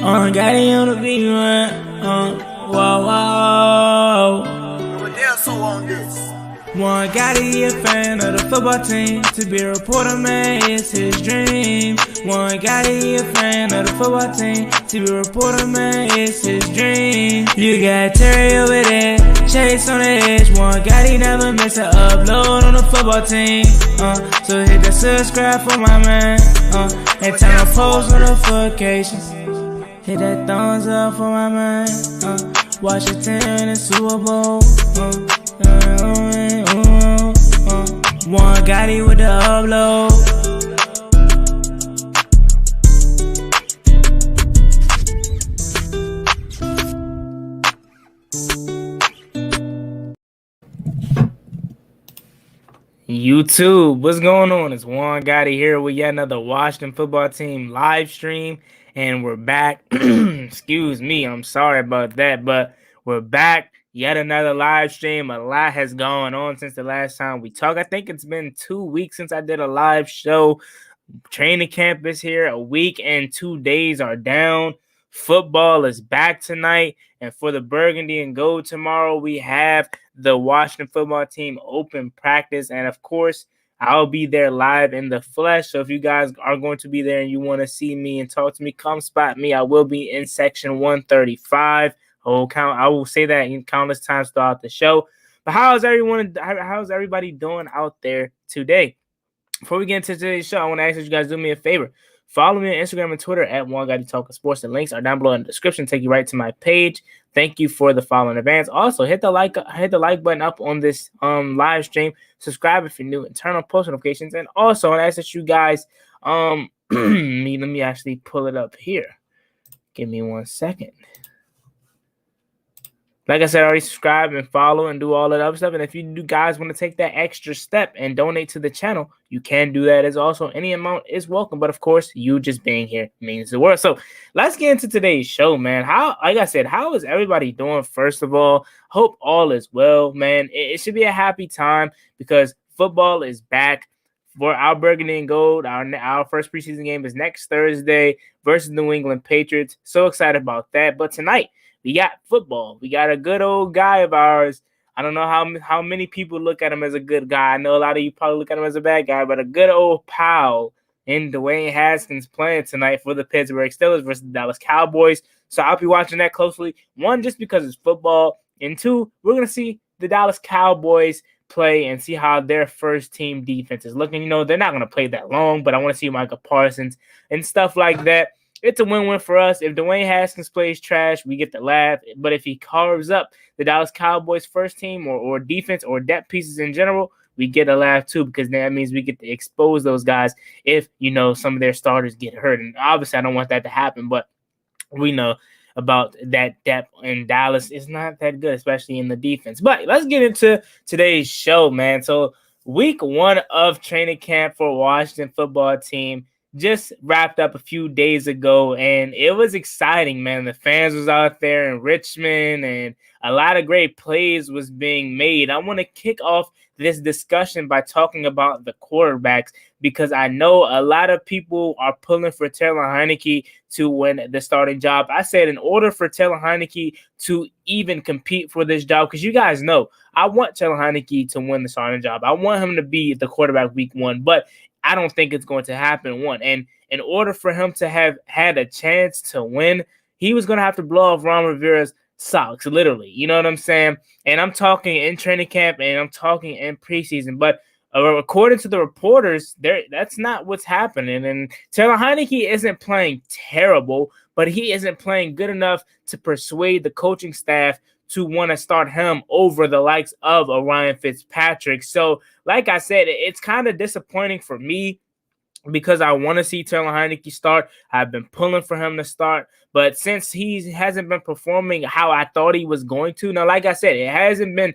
Got it on the beat, man. Whoa, whoa. But they're so on this. One gotta be a fan of the football team. To be a reporter, man, it's his dream. One gotta be a fan of the football team. To be a reporter, man, it's his dream. You got Terry over there, Chase on the edge. One gotta never miss an upload on the football team. So hit the subscribe for my man. And turn on post notifications. Hit that thumbs up for my man. Washington in the Super Bowl. One Gotti with the upload. YouTube, what's going on? It's Juan Gotti here with yet another Washington football team live stream, and we're back. Excuse me, I'm sorry about that, but we're back. Yet another live stream. A lot has gone on since the last time we talked. I think it's been 2 weeks since I did a live show. Training camp is here. A week and 2 days are down. Football is back tonight. And for the Burgundy and Gold tomorrow, we have the Washington football team open practice. And of course, I'll be there live in the flesh. So if you guys are going to be there and you want to see me and talk to me, come spot me. I will be in section 135. I will say that in countless times throughout the show. But how's everybody doing out there today? Before we get into today's show, I want to ask you guys do me a favor. Follow me on Instagram and Twitter at JGTS. The links are down below in the description. Take you right to my page. Thank you for the follow in advance. Also, hit the like button up on this live stream. Subscribe if you're new and turn on post notifications. And also, I ask that you guys let me actually pull it up here. Give me 1 second. Like I said, already subscribe and follow and do all that other stuff. And if you guys want to take that extra step and donate to the channel, you can do that as also. Any amount is welcome. But of course, you just being here means the world. So let's get into today's show, man. Like I said, how is everybody doing? First of all, hope all is well, man. It should be a happy time because football is back. For our Burgundy and Gold, our first preseason game is next Thursday versus New England Patriots. So excited about that. But tonight, we got football. We got a good old guy of ours. I don't know how many people look at him as a good guy. I know a lot of you probably look at him as a bad guy, but a good old pal in Dwayne Haskins playing tonight for the Pittsburgh Steelers versus the Dallas Cowboys. So I'll be watching that closely. One, just because it's football. And two, we're going to see the Dallas Cowboys play and see how their first team defense is looking. You know, they're not going to play that long, but I want to see Micah Parsons and stuff like that. It's a win-win for us. If Dwayne Haskins plays trash, we get to laugh. But if he carves up the Dallas Cowboys first team or defense or depth pieces in general, we get a laugh too, because that means we get to expose those guys if, you know, some of their starters get hurt. And obviously, I don't want that to happen, but we know about that depth in Dallas is not that good, especially in the defense. But let's get into today's show, man. So week 1 of training camp for Washington football team just wrapped up a few days ago, and it was exciting, man. The fans was out there in Richmond, and a lot of great plays was being made. I want to kick off this discussion by talking about the quarterbacks, because I know a lot of people are pulling for Taylor Heinicke to win the starting job. I said in order for Taylor Heinicke to even compete for this job, because you guys know I want Taylor Heinicke to win the starting job. I want him to be the quarterback week 1, but I don't think it's going to happen. One, and in order for him to have had a chance to win, he was going to have to blow off Ron Rivera's socks, literally. You know what I'm saying? And I'm talking in training camp and I'm talking in preseason. But according to the reporters, that's not what's happening. And Taylor Heinicke isn't playing terrible, but he isn't playing good enough to persuade the coaching staff to want to start him over the likes of a Ryan Fitzpatrick. So, like I said, it's kind of disappointing for me because I want to see Taylor Heinicke start. I've been pulling for him to start, but since he hasn't been performing how I thought he was going to, now, like I said, it hasn't been,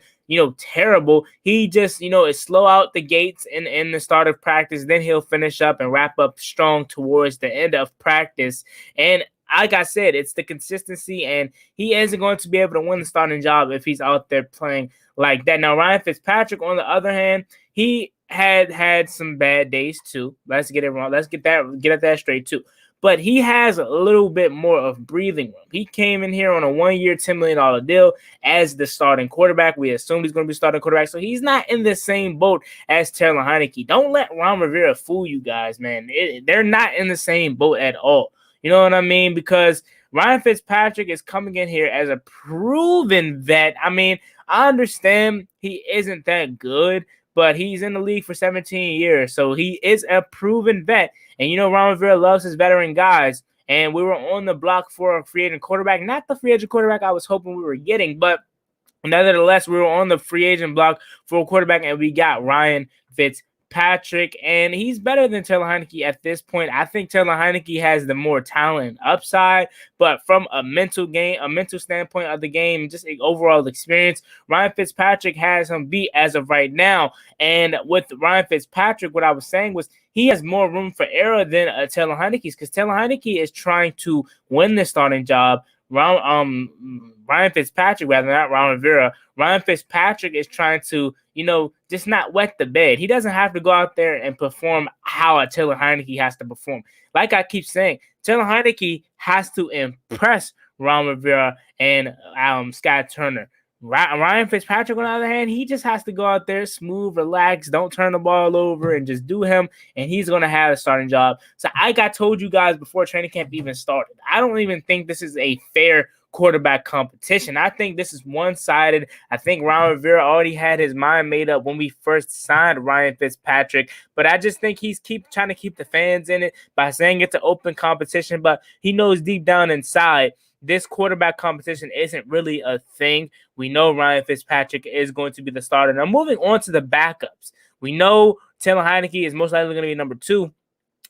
terrible. He just, is slow out the gates in the start of practice. Then he'll finish up and wrap up strong towards the end of practice. And like I said, it's the consistency, and he isn't going to be able to win the starting job if he's out there playing like that. Now, Ryan Fitzpatrick, on the other hand, he had some bad days too. Let's get it wrong. Let's get at that straight too. but he has a little bit more of breathing room. He came in here on a 1-year, $10 million deal as the starting quarterback. We assumed he's going to be starting quarterback, so he's not in the same boat as Taylor Heinicke. Don't let Ron Rivera fool you guys, man. They're not in the same boat at all. You know what I mean? Because Ryan Fitzpatrick is coming in here as a proven vet. I mean, I understand he isn't that good, but he's in the league for 17 years, so he is a proven vet. And you know, Ron Rivera loves his veteran guys. And we were on the block for a free agent quarterback. Not the free agent quarterback I was hoping we were getting, but nevertheless, we were on the free agent block for a quarterback, and we got Ryan Fitzpatrick, and he's better than Taylor Heinicke at this point. I think Taylor Heinicke has the more talent upside, but from a mental standpoint of the game, just an overall experience, Ryan Fitzpatrick has him beat as of right now. And with Ryan Fitzpatrick, what I was saying was he has more room for error than Taylor Heinicke's, because Taylor Heinicke is trying to win the starting job. Ryan Fitzpatrick, rather, not Ron Rivera. Ryan Fitzpatrick is trying to, just not wet the bed. He doesn't have to go out there and perform how a Taylor Heinicke has to perform. Like I keep saying, Taylor Heinicke has to impress Ron Rivera and Scott Turner. Ryan Fitzpatrick, on the other hand, he just has to go out there, smooth, relax, don't turn the ball over, and just do him, and he's going to have a starting job. So I told you guys before training camp even started, I don't even think this is a fair quarterback competition. I think this is one-sided. I think Ron Rivera already had his mind made up when we first signed Ryan Fitzpatrick, but I just think he's trying to keep the fans in it by saying it's an open competition, but he knows deep down inside this quarterback competition isn't really a thing. We know Ryan Fitzpatrick is going to be the starter. Now, moving on to the backups. We know Taylor Heinicke is most likely going to be number 2.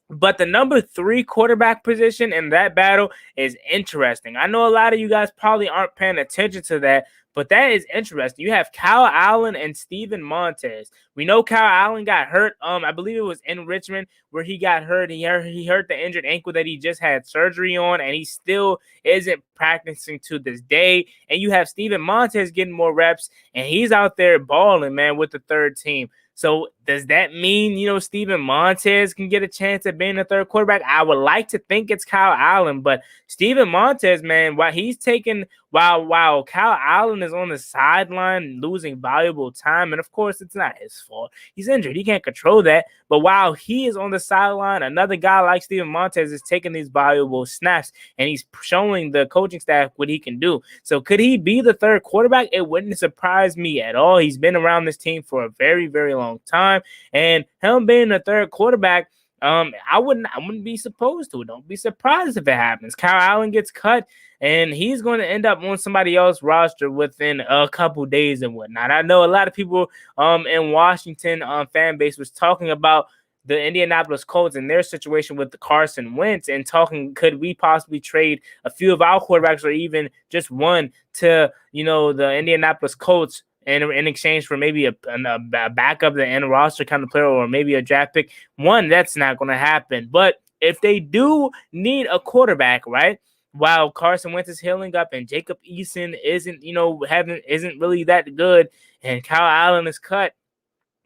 But the number 3 quarterback position in that battle is interesting. I know a lot of you guys probably aren't paying attention to that, but that is interesting. You have Kyle Allen and Steven Montez. We know Kyle Allen got hurt. I believe it was in Richmond where he got hurt. He hurt the injured ankle that he just had surgery on, and he still isn't practicing to this day. And you have Steven Montez getting more reps, and he's out there balling, man, with the third team. So does that mean, Steven Montez can get a chance at being the third quarterback? I would like to think it's Kyle Allen, but Steven Montez, man, while Kyle Allen is on the sideline losing valuable time, and of course it's not his fault. He's injured. He can't control that. But while he is on the sideline, another guy like Steven Montez is taking these valuable snaps, and he's showing the coaching staff what he can do. So could he be the third quarterback? It wouldn't surprise me at all. He's been around this team for a very, very long time. And him being the third quarterback, I wouldn't be supposed to. Don't be surprised if it happens. Kyle Allen gets cut, and he's going to end up on somebody else's roster within a couple days and whatnot. I know a lot of people in Washington fan base was talking about the Indianapolis Colts and their situation with the Carson Wentz, and talking, could we possibly trade a few of our quarterbacks or even just one to, the Indianapolis Colts in exchange for maybe a backup, the end roster kind of player, or maybe a draft pick. One, that's not going to happen. But if they do need a quarterback, right, while Carson Wentz is healing up and Jacob Eason isn't really that good, and Kyle Allen is cut,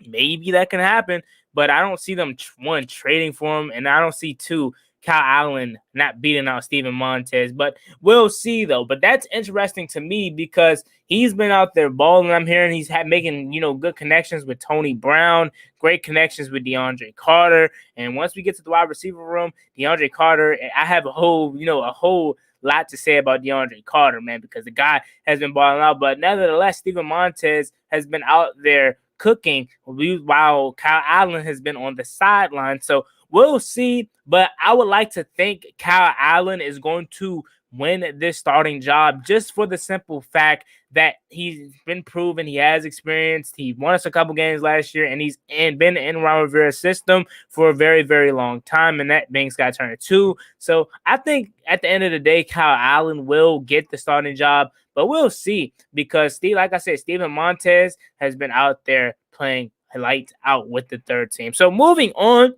maybe that can happen. But I don't see them, one, trading for him, and I don't see, two, Kyle Allen not beating out Steven Montez. But we'll see, though. But that's interesting to me because he's been out there balling. I'm hearing he's making, good connections with Tony Brown, great connections with DeAndre Carter. And once we get to the wide receiver room, DeAndre Carter, I have a whole lot to say about DeAndre Carter, man, because the guy has been balling out. But nevertheless, Steven Montez has been out there cooking while Kyle Allen has been on the sideline. So we'll see, but I would like to think Kyle Allen is going to win this starting job just for the simple fact that he's been proven, he has experience, he won us a couple games last year, and he's been in Ron Rivera's system for a very, very long time, and that being Scott Turner too. So I think at the end of the day, Kyle Allen will get the starting job, but we'll see, because like I said, Steven Montez has been out there playing lights out with the third team. So moving on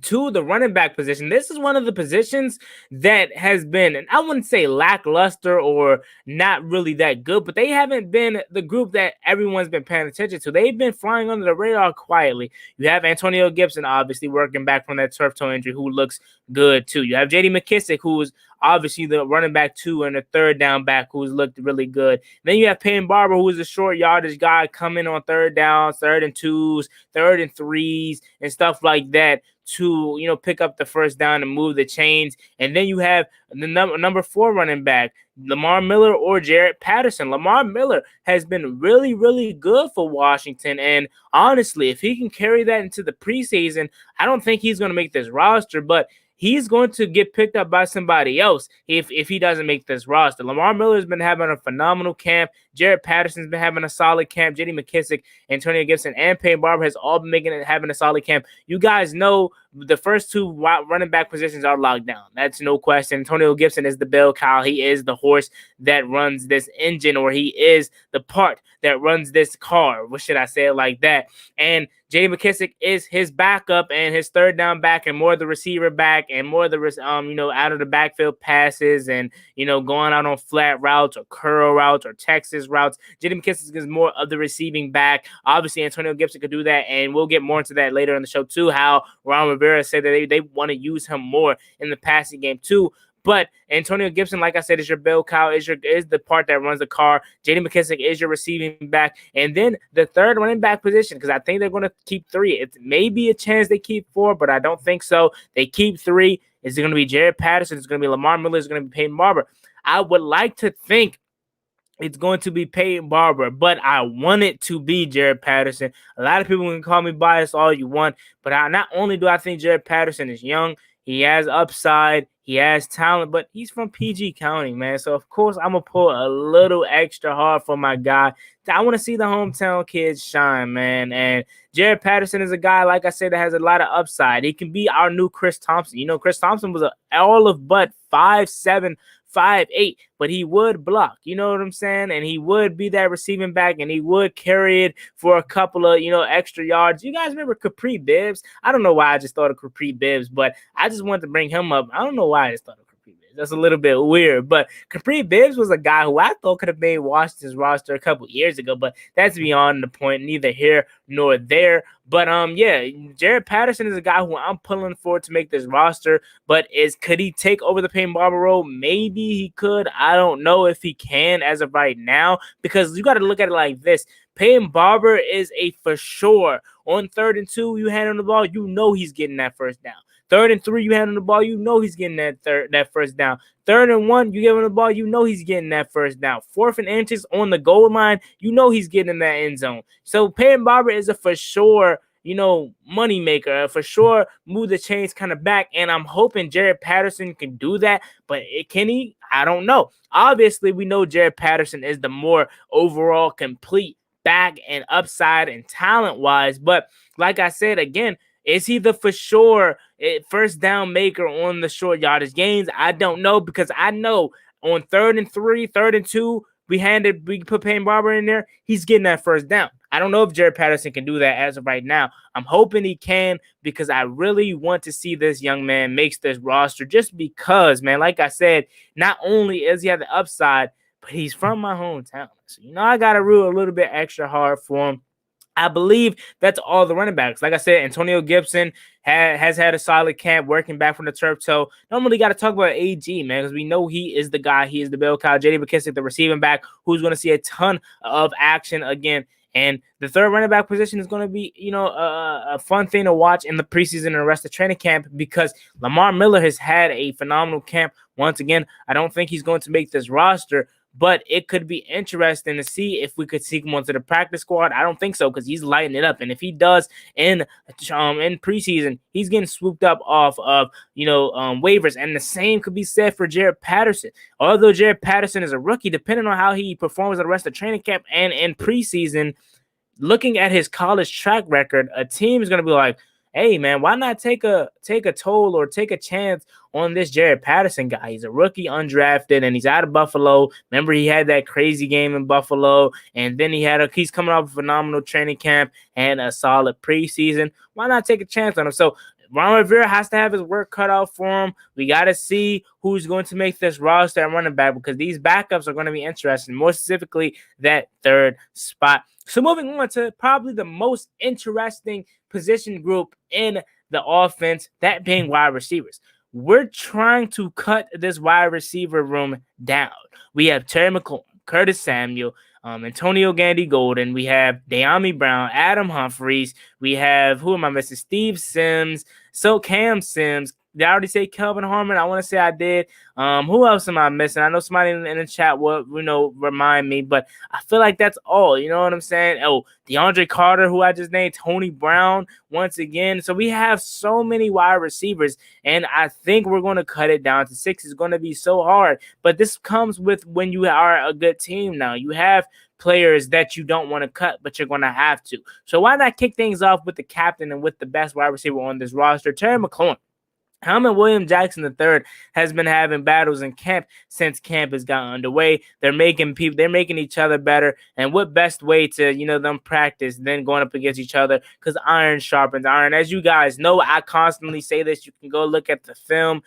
to the running back position. This is one of the positions that has been, and I wouldn't say lackluster or not really that good, but they haven't been the group that everyone's been paying attention to. They've been flying under the radar quietly. You have Antonio Gibson, obviously, working back from that turf toe injury, who looks good too. You have JD McKissick, who is obviously the running back 2 and the third down back, who's looked really good. Then you have Peyton Barber, who is a short yardage guy coming on third downs, 3rd and 2s, 3rd and 3s, and stuff like that to pick up the first down and move the chains. And then you have the number 4 running back, Lamar Miller or Jaret Patterson. Lamar Miller has been really, really good for Washington. And honestly, if he can carry that into the preseason, I don't think he's going to make this roster, but he's going to get picked up by somebody else if he doesn't make this roster. Lamar Miller's been having a phenomenal camp. Jaret Patterson's been having a solid camp. J.D. McKissick, Antonio Gibson, and Peyton Barber has all been having a solid camp. You guys know the first 2 running back positions are locked down. That's no question. Antonio Gibson is the bell cow. He is the horse that runs this engine, or he is the part that runs this car. What should I say it like that? And J.D. McKissick is his backup and his third down back, and more the receiver back, and more the out of the backfield passes, and going out on flat routes or curl routes or Texas routes. J.D. McKissick is more of the receiving back. Obviously, Antonio Gibson could do that, and we'll get more into that later in the show too. How Ron Rivera said that they want to use him more in the passing game too. But Antonio Gibson, like I said, is your bell cow, is the part that runs the car. J.D. McKissick is your receiving back. And then the third running back position, because I think they're going to keep 3. It's maybe a chance they keep 4, but I don't think so. They keep 3. It's going to be Jaret Patterson. It's going to be Lamar Miller. It's going to be Peyton Barber. I would like to think it's going to be Peyton Barber, but I want it to be Jaret Patterson. A lot of people can call me biased all you want, but not only do I think Jaret Patterson is young, he has upside, he has talent, but he's from PG County, man. So, of course, I'm going to pull a little extra hard for my guy. I want to see the hometown kids shine, man. And Jaret Patterson is a guy, like I said, that has a lot of upside. He can be our new Chris Thompson. Chris Thompson was all of but 5'7", 5'8", but he would block, you know what I'm saying? And he would be that receiving back, and he would carry it for a couple of, extra yards. You guys remember Capri Bibbs? I don't know why I just thought of Capri Bibbs, but I just wanted to bring him up. I don't know why I just thought of Capri Bibbs. That's a little bit weird, but Capri Bibbs was a guy who I thought could have made Washington's roster a couple years ago, but that's beyond the point, neither here nor there. But Jaret Patterson is a guy who I'm pulling for to make this roster. But could he take over the Peyton Barber role? Maybe he could. I don't know if he can as of right now, because you got to look at it like this. Peyton Barber is a for sure. On 3rd and 2, you hand him the ball, he's getting that first down. 3rd and 3, you hand him the ball, he's getting that first down. 3rd and 1, you give him the ball, he's getting that first down. 4th and inches on the goal line, he's getting in that end zone. So Peyton Barber is a for sure, money maker, for sure move the chains kind of back. And I'm hoping Jaret Patterson can do that. But can he? I don't know. Obviously, we know Jaret Patterson is the more overall complete back and upside and talent-wise. But like I said, again, is he the for sure first down maker on the short yardage gains? I don't know, because I know on 3rd and 3, 3rd and 2, we put Peyton Barber in there, he's getting that first down. I don't know if Jaret Patterson can do that as of right now. I'm hoping he can, because I really want to see this young man makes this roster, just because, man, like I said, not only is he have the upside, but he's from my hometown. So, I got to root a little bit extra hard for him. I believe that's all the running backs. Like I said, Antonio Gibson has had a solid camp working back from the turf toe. Normally got to talk about AG, man, because we know he is the guy. He is the bell cow. J.D. McKissick, the receiving back, who's going to see a ton of action again. And the third running back position is going to be, a fun thing to watch in the preseason and the rest of training camp, because Lamar Miller has had a phenomenal camp. Once again, I don't think he's going to make this roster, but it could be interesting to see if we could sneak him onto the practice squad. I don't think so, because he's lighting it up. And if he does in preseason, he's getting swooped up off of, waivers. And the same could be said for Jaret Patterson. Although Jaret Patterson is a rookie, depending on how he performs the rest of training camp and in preseason, looking at his college track record, a team is going to be like, hey, man, why not take a toll or take a chance on this Jaret Patterson guy? He's a rookie, undrafted, and he's out of Buffalo. Remember, he had that crazy game in Buffalo, and then he's coming off a phenomenal training camp and a solid preseason. Why not take a chance on him? So Ron Rivera has to have his work cut out for him. We got to see who's going to make this roster at running back because these backups are going to be interesting, more specifically that third spot. So moving on to probably the most interesting position group in the offense, that being wide receivers. We're trying to cut this wide receiver room down. We have Terry McLaurin, Curtis Samuel, Antonio Gandy Golden. We have De'Ami Brown, Adam Humphries. We have, who am I missing? Steve Sims, so Cam Sims. Did I already say Kelvin Harmon? I want to say I did. Who else am I missing? I know somebody in the chat will, remind me, but I feel like that's all. You know what I'm saying? Oh, DeAndre Carter, who I just named, Tony Brown, once again. So we have so many wide receivers, and I think we're going to cut it down to 6. It's going to be so hard, but this comes with when you are a good team now. You have players that you don't want to cut, but you're going to have to. So why not kick things off with the captain and with the best wide receiver on this roster, Terry McLaurin? Him and William Jackson III has been having battles in camp since camp has gotten underway. They're making each other better. And what best way to, them practice than going up against each other? Because iron sharpens iron. As you guys know, I constantly say this. You can go look at the film.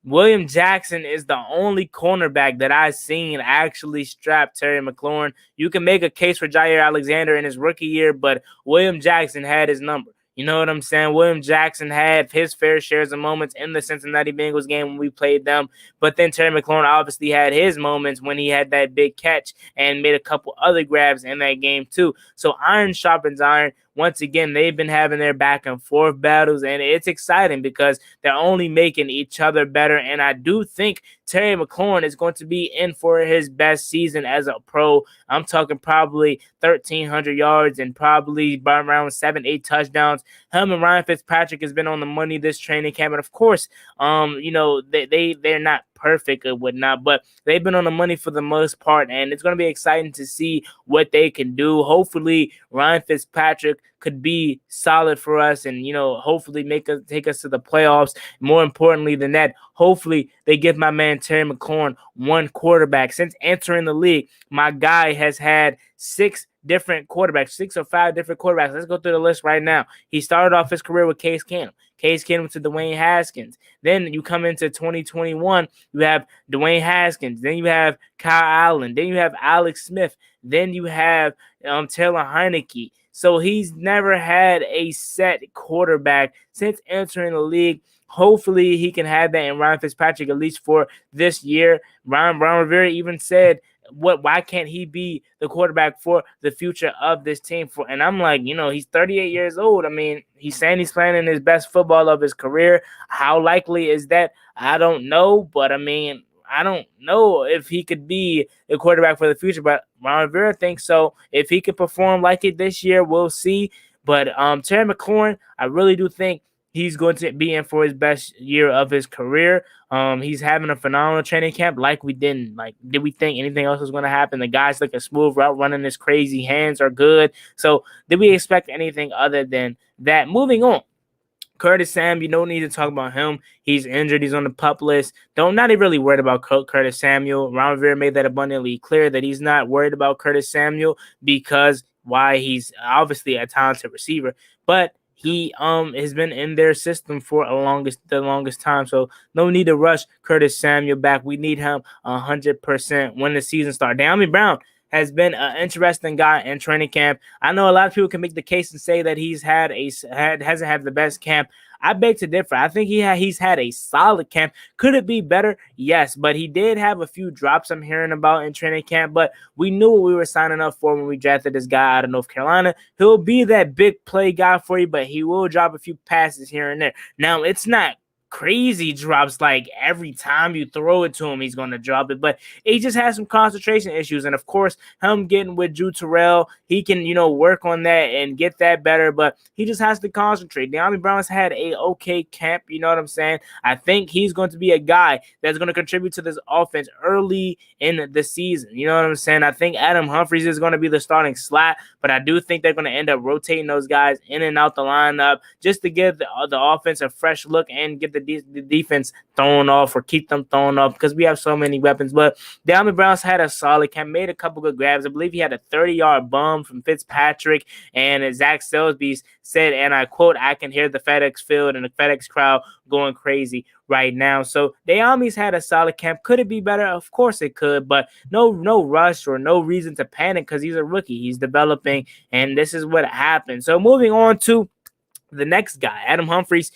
William Jackson is the only cornerback that I've seen actually strap Terry McLaurin. You can make a case for Jair Alexander in his rookie year, but William Jackson had his number. You know what I'm saying? William Jackson had his fair shares of moments in the Cincinnati Bengals game when we played them. But then Terry McLaurin obviously had his moments when he had that big catch and made a couple other grabs in that game too. So iron sharpens iron. Once again, they've been having their back and forth battles, and it's exciting because they're only making each other better. And I do think Terry McLaurin is going to be in for his best season as a pro. I'm talking probably 1,300 yards and probably around 7-8 touchdowns. Him and Ryan Fitzpatrick has been on the money this training camp, and of course, they're not perfect or whatnot, but they've been on the money for the most part, and it's going to be exciting to see what they can do. Hopefully, Ryan Fitzpatrick could be solid for us and, hopefully take us to the playoffs. More importantly than that, hopefully they give my man Terry McLaurin one quarterback. Since entering the league, my guy has had 6 different quarterbacks, 6 or 5 different quarterbacks. Let's go through the list right now. He started off his career with Case Keenum. Case Keenum to Dwayne Haskins. Then you come into 2021, you have Dwayne Haskins. Then you have Kyle Allen. Then you have Alex Smith. Then you have Taylor Heineke. So he's never had a set quarterback since entering the league. Hopefully he can have that in Ryan Fitzpatrick at least for this year. Ron Rivera even said, why can't he be the quarterback for the future of this team? And I'm like, he's 38 years old. I mean, he's saying he's playing in his best football of his career. How likely is that? I don't know. But I mean, I don't know if he could be the quarterback for the future. But Ron Rivera thinks so. If he could perform like it this year, we'll see. But Terry McLaurin, I really do think he's going to be in for his best year of his career. He's having a phenomenal training camp. Did we think anything else was going to happen? The guy's like a smooth route running. His crazy hands are good. So did we expect anything other than that? Moving on. Curtis Samuel, you don't need to talk about him. He's injured. He's on the PUP list. Not really worried about Curtis Samuel. Ron Rivera made that abundantly clear that he's not worried about Curtis Samuel because he's obviously a talented receiver, but he has been in their system for the longest time. So no need to rush Curtis Samuel back. We need him 100% when the season starts. De'Ami Brown has been an interesting guy in training camp. I know a lot of people can make the case and say that hasn't had the best camp. I beg to differ. I think he's had a solid camp. Could it be better? Yes, but he did have a few drops I'm hearing about in training camp, but we knew what we were signing up for when we drafted this guy out of North Carolina. He'll be that big play guy for you, but he will drop a few passes here and there. Now, it's not crazy drops like every time you throw it to him he's going to drop it, but he just has some concentration issues. And of course, him getting with Drew Terrell, he can work on that and get that better, but he just has to concentrate. De'Ami Brown's had a okay camp, you know what I'm saying? I think he's going to be a guy that's going to contribute to this offense early in the season, you know what I'm saying? I think Adam Humphries is going to be the starting slot, but I do think they're going to end up rotating those guys in and out the lineup just to give the offense a fresh look and get the the defense thrown off or keep them thrown off because we have so many weapons. But Diamond Brown's had a solid camp, made a couple good grabs. I believe he had a 30-yard bomb from Fitzpatrick, and Zach Selsby said, and I quote, "I can hear the FedEx field and the FedEx crowd going crazy right now." So Diami's had a solid camp. Could it be better? Of course it could, but no rush or no reason to panic because he's a rookie. He's developing, and this is what happened. So moving on to the next guy, Adam Humphries.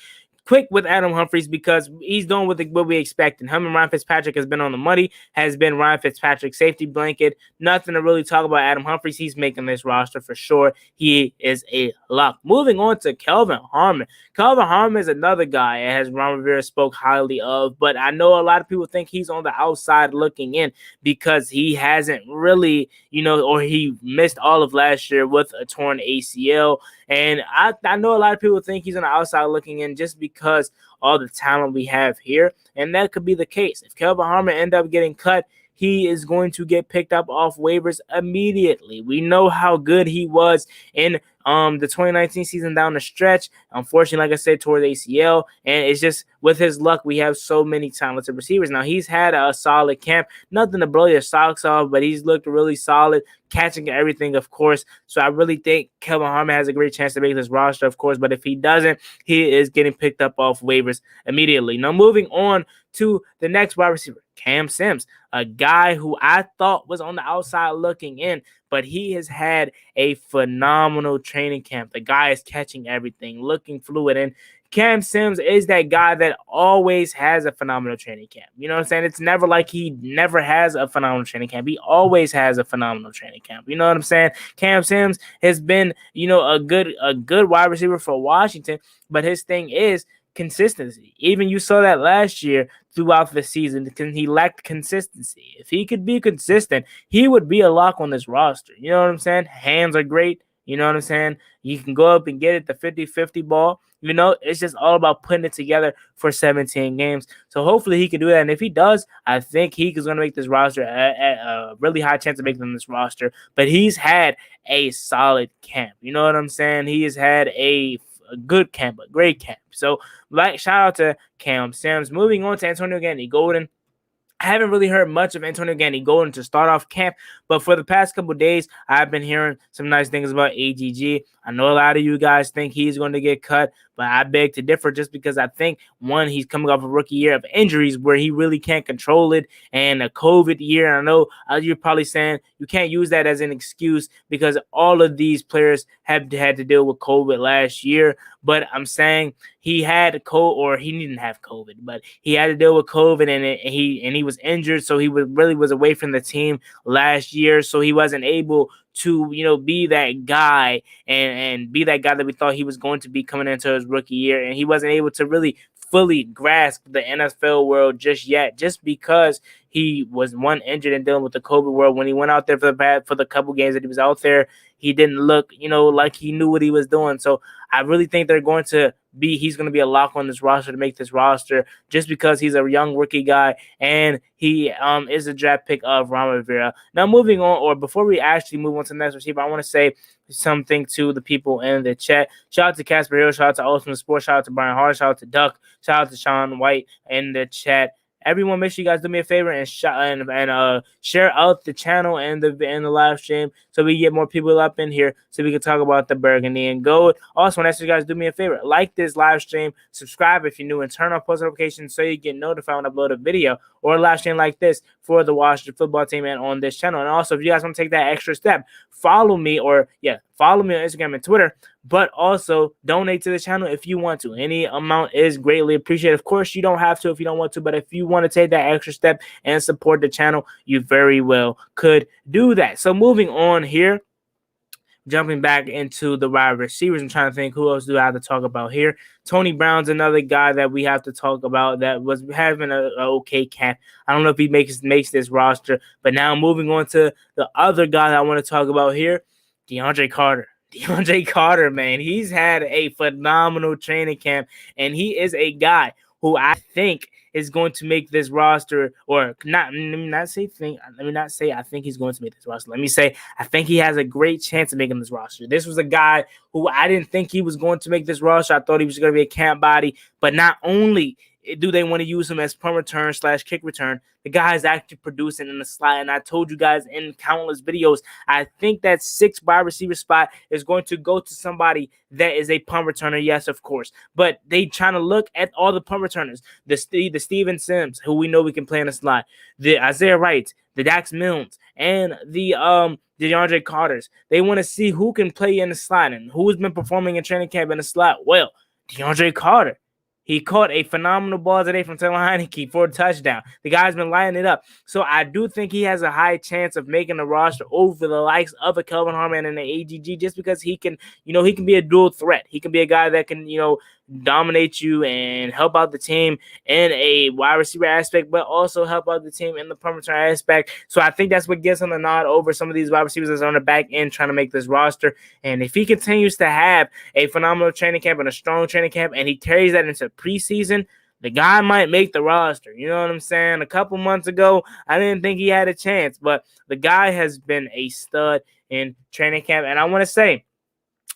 Quick with Adam Humphries because he's doing what we expected. Him and Ryan Fitzpatrick has been on the money, has been Ryan Fitzpatrick's safety blanket. Nothing to really talk about Adam Humphries. He's making this roster for sure. He is a lock. Moving on to Kelvin Harmon. Kelvin Harmon is another guy, as Ron Rivera spoke highly of, but I know a lot of people think he's on the outside looking in because he hasn't really, or he missed all of last year with a torn ACL. And I know a lot of people think he's on the outside looking in just because all the talent we have here. And that could be the case. If Kelvin Harmon end up getting cut, he is going to get picked up off waivers immediately. We know how good he was in the 2019 season down the stretch. Unfortunately, like I said, toward the ACL. And it's just with his luck, we have so many talented receivers. Now, he's had a solid camp. Nothing to blow your socks off, but he's looked really solid, catching everything, of course. So I really think Kelvin Harmon has a great chance to make this roster, of course. But if he doesn't, he is getting picked up off waivers immediately. Now, moving on to the next wide receiver, Cam Sims, a guy who I thought was on the outside looking in, but he has had a phenomenal training camp. The guy is catching everything, looking fluid, and Cam Sims is that guy that always has a phenomenal training camp. You know what I'm saying? It's never like he never has a phenomenal training camp. He always has a phenomenal training camp. You know what I'm saying? Cam Sims has been, a good wide receiver for Washington, but his thing is consistency. Even you saw that last year throughout the season, he lacked consistency. If he could be consistent, he would be a lock on this roster. You know what I'm saying? Hands are great. You know what I'm saying? You can go up and get it, the 50-50 ball. It's just all about putting it together for 17 games. So hopefully he can do that. And if he does, I think he is going to make this roster at a really high chance of making this roster. But he's had a solid camp. You know what I'm saying? He has had a good camp, a great camp. So shout out to Cam Sims. Moving on to Antonio Gandy-Golden. I haven't really heard much of Antonio Gandy-Golden to start off camp, but for the past couple of days, I've been hearing some nice things about AGG. I know a lot of you guys think he's going to get cut, but I beg to differ just because I think, one, he's coming off a rookie year of injuries where he really can't control it, and a COVID year. I know you're probably saying you can't use that as an excuse because all of these players have had to deal with COVID last year, but I'm saying he had COVID, or he didn't have COVID, but he had to deal with COVID, and he was injured, so he was away from the team last year, so he wasn't able to be that guy and be that guy that we thought he was going to be coming into his rookie year, and he wasn't able to really fully grasp the NFL world just yet, just because he was injured and dealing with the COVID world. When he went out there for the couple games that he was out there, he didn't look, like he knew what he was doing. So I really think he's going to be a lock on this roster to make this roster just because he's a young rookie guy and he is a draft pick of Ron Rivera. Now moving on, or before we actually move on to the next receiver, I want to say something to the people in the chat. Shout out to Casper Hill, shout out to Ultimate Sports, shout out to Brian Hart, shout out to Duck, shout out to Sean White in the chat. Everyone, make sure you guys do me a favor and share out the channel and the live stream so we get more people up in here so we can talk about the burgundy and gold. Also, when I ask you guys, do me a favor, like this live stream, subscribe if you're new, and turn on post notifications so you get notified when I upload a video or a live stream like this for the Washington football team and on this channel. And also, if you guys want to take that extra step, follow me on Instagram and Twitter, but also donate to the channel if you want to. Any amount is greatly appreciated. Of course, you don't have to if you don't want to, but if you want to take that extra step and support the channel, you very well could do that. So moving on here, jumping back into the wide receivers, I'm trying to think who else do I have to talk about here. Tony Brown's another guy that we have to talk about that was having an okay camp. I don't know if he makes this roster, but now moving on to the other guy that I want to talk about here, DeAndre Carter. DeAndre Carter, man, he's had a phenomenal training camp, and he is a guy who I think is going to make this roster, or not. Let me not say I think he's going to make this roster. Let me say I think he has a great chance of making this roster. This was a guy who I didn't think he was going to make this roster. I thought he was going to be a camp body, but not only do they want to use him as punt return / kick return? The guy is actually producing in the slot. And I told you guys in countless videos, I think that 6 wide receiver spot is going to go to somebody that is a punt returner. Yes, of course. But they trying to look at all the punt returners. The Steven Sims, who we know we can play in the slot. The Isaiah Wright, the Dax Milnes, and the DeAndre Carters. They want to see who can play in the slot and who's been performing in training camp in the slot. Well, DeAndre Carter. He caught a phenomenal ball today from Taylor Heineke for a touchdown. The guy's been lighting it up. So I do think he has a high chance of making the roster over the likes of a Kelvin Harmon and an AGG, just because he can, he can be a dual threat. He can be a guy that can, dominate you and help out the team in a wide receiver aspect, but also help out the team in the punt return aspect. So I think that's what gives him the nod over some of these wide receivers that's on the back end trying to make this roster. And if he continues to have a phenomenal training camp and a strong training camp, and he carries that into preseason, the guy might make the roster. You know what I'm saying? A couple months ago, I didn't think he had a chance, but the guy has been a stud in training camp. And I want to say,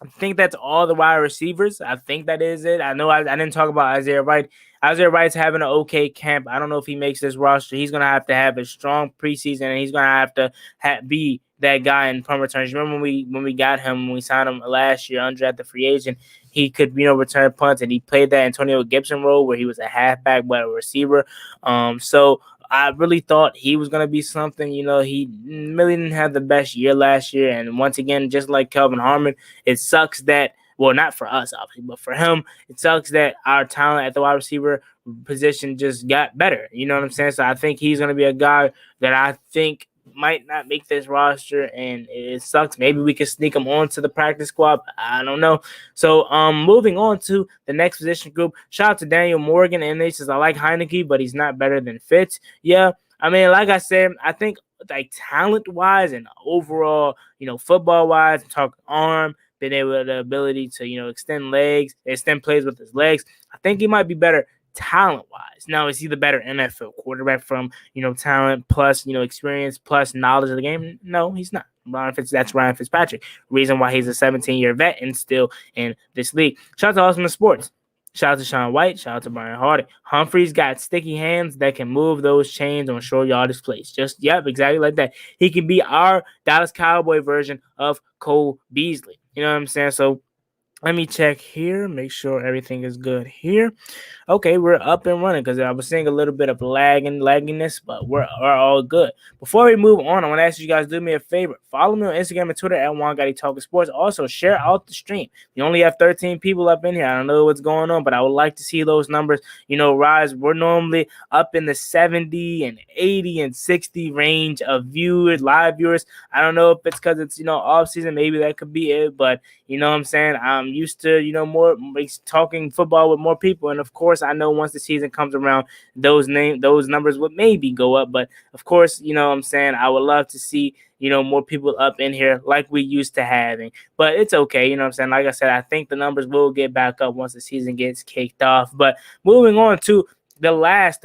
I think that's all the wide receivers. I think that is it. I know I didn't talk about Isaiah Wright. Isaiah Wright's having an okay camp. I don't know if he makes this roster. He's going to have a strong preseason, and he's going to have to be that guy in punt returns. Remember when we got him, when we signed him last year, undrafted free agent, he could, return punts, and he played that Antonio Gibson role where he was a halfback but a receiver. So I really thought he was going to be something. He really didn't have the best year last year. And once again, just like Kelvin Harmon, it sucks that, well, not for us, obviously, but for him, it sucks that our talent at the wide receiver position just got better. You know what I'm saying? So I think he's going to be a guy that I think might not make this roster, and it sucks. Maybe we can sneak him onto the practice squad. I don't know. So moving on to the next position group. Shout out to Daniel Morgan, and he says, I like Heineke, but he's not better than Fitz. Yeah, I mean, like I said, I think like talent-wise and overall, football-wise, talk arm, being able to the ability to, extend plays with his legs. I think he might be better talent-wise. Now, is he the better NFL quarterback from, talent plus, experience plus knowledge of the game? No, he's not. That's Ryan Fitzpatrick. Reason why he's a 17-year vet and still in this league. Shout out to Ultimate Sports. Shout out to Sean White. Shout out to Brian Hardy. Humphrey's got sticky hands that can move those chains on short yardage plays. Exactly like that. He can be our Dallas Cowboy version of Cole Beasley. You know what I'm saying? So let me check here, make sure everything is good here. Okay, we're up and running because I was seeing a little bit of lagginess, but we're all good. Before we move on, I want to ask you guys, do me a favor. Follow me on Instagram and Twitter at juangottiwft. Also, share out the stream. We only have 13 people up in here. I don't know what's going on, but I would like to see those numbers, rise. We're normally up in the 70 and 80 and 60 range of live viewers. I don't know if it's because it's, off season. Maybe that could be it, but you know what I'm saying? I'm used to, more talking football with more people. And of course, I know once the season comes around, those numbers would maybe go up. But of course, you know what I'm saying? I would love to see, more people up in here like we used to having. But it's okay, you know what I'm saying? Like I said, I think the numbers will get back up once the season gets kicked off. But moving on to the last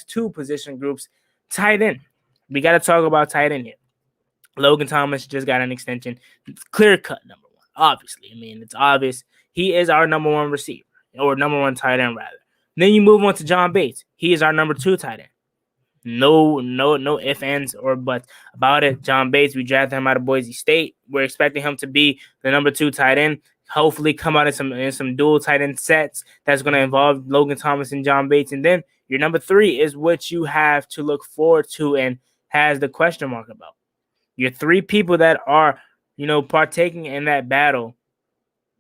two position groups, tight end. We got to talk about tight end here. Logan Thomas just got an extension. Clear-cut number one, obviously. I mean, it's obvious. He is our number one receiver, or number one tight end, rather. Then you move on to John Bates. He is our number 2 tight end. No ifs, ands, or buts about it. John Bates, we drafted him out of Boise State. We're expecting him to be the number 2 tight end. Hopefully come out in some dual tight end sets that's going to involve Logan Thomas and John Bates. And then your number 3 is what you have to look forward to and has the question mark about. Your 3 people that are, partaking in that battle,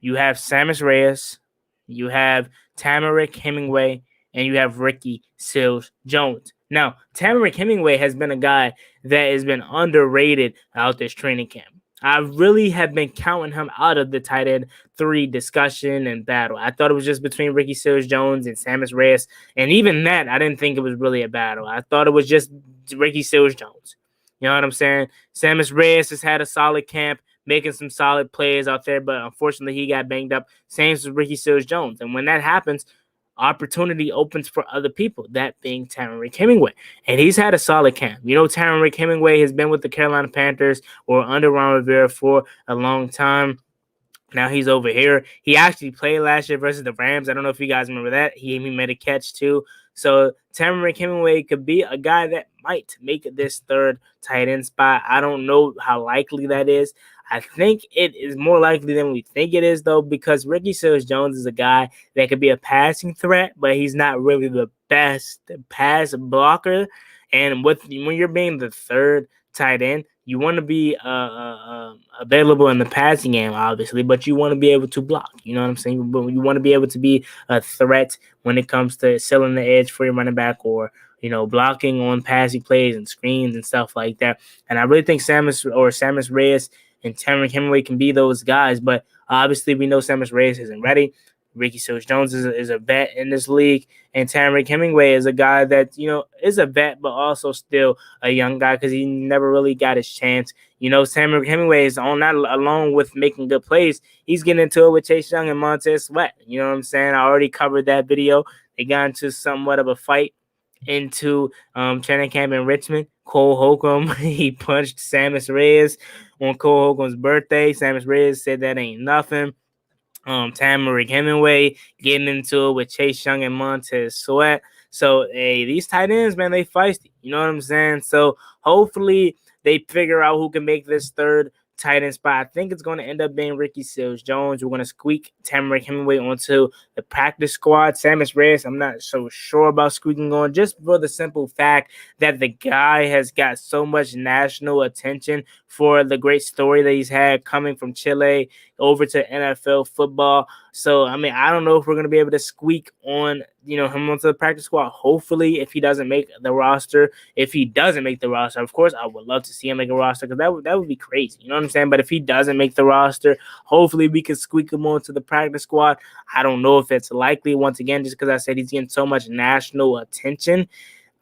you have Sammis Reyes, you have Tamarick Hemingway, and you have Ricky Seals-Jones. Now, Tamarick Hemingway has been a guy that has been underrated out this training camp. I really have been counting him out of the tight end 3 discussion and battle. I thought it was just between Ricky Seals-Jones and Sammis Reyes. And even that, I didn't think it was really a battle. I thought it was just Ricky Seals-Jones. You know what I'm saying? Sammis Reyes has had a solid camp, making some solid plays out there, but unfortunately he got banged up. Same as Ricky Seals-Jones. And when that happens, opportunity opens for other people, that being Tamarick Hemingway. And he's had a solid camp. Tamarick Hemingway has been with the Carolina Panthers or under Ron Rivera for a long time. Now he's over here. He actually played last year versus the Rams. I don't know if you guys remember that. He made a catch too. So Tamarick Hemingway could be a guy that might make this third tight end spot. I don't know how likely that is. I think it is more likely than we think it is, though, because Ricky Seals-Jones is a guy that could be a passing threat, but he's not really the best pass blocker. And when you're being the third tight end, you want to be available in the passing game, obviously, but you want to be able to block. You know what I'm saying? But you want to be able to be a threat when it comes to selling the edge for your running back, or blocking on passing plays and screens and stuff like that. And I really think Sammis Reyes and Tamarick Hemingway can be those guys. But obviously, we know Sammis Reyes isn't ready. Ricky Seals-Jones is a vet in this league, and Tamarick Hemingway is a guy that is a vet, but also still a young guy because he never really got his chance. Tamarick Hemingway is on that along with making good plays. He's getting into it with Chase Young and Montez Sweat. You know what I'm saying? I already covered that video. They got into somewhat of a fight into training camp in Richmond. Cole Holcomb, he punched Sammis Reyes on Cole Holcomb's birthday. Sammis Reyes said that ain't nothing. Tamarick Hemingway getting into it with Chase Young and Montez Sweat. So, hey, these tight ends, man, they feisty. You know what I'm saying? So, hopefully, they figure out who can make this third tight end spot. I think it's going to end up being Ricky Seals-Jones. We're going to squeak Tamarick Hemingway onto the practice squad. Sammis Reyes, I'm not so sure about squeaking on, just for the simple fact that the guy has got so much national attention for the great story that he's had coming from Chile over to NFL football. So, I mean, I don't know if we're going to be able to squeak on, him onto the practice squad. Hopefully, if he doesn't make the roster. If he doesn't make the roster, of course, I would love to see him make a roster, because that would be crazy. You know what I'm saying? But if he doesn't make the roster, hopefully we can squeak him onto the practice squad. I don't know if it's likely, once again, just because I said he's getting so much national attention.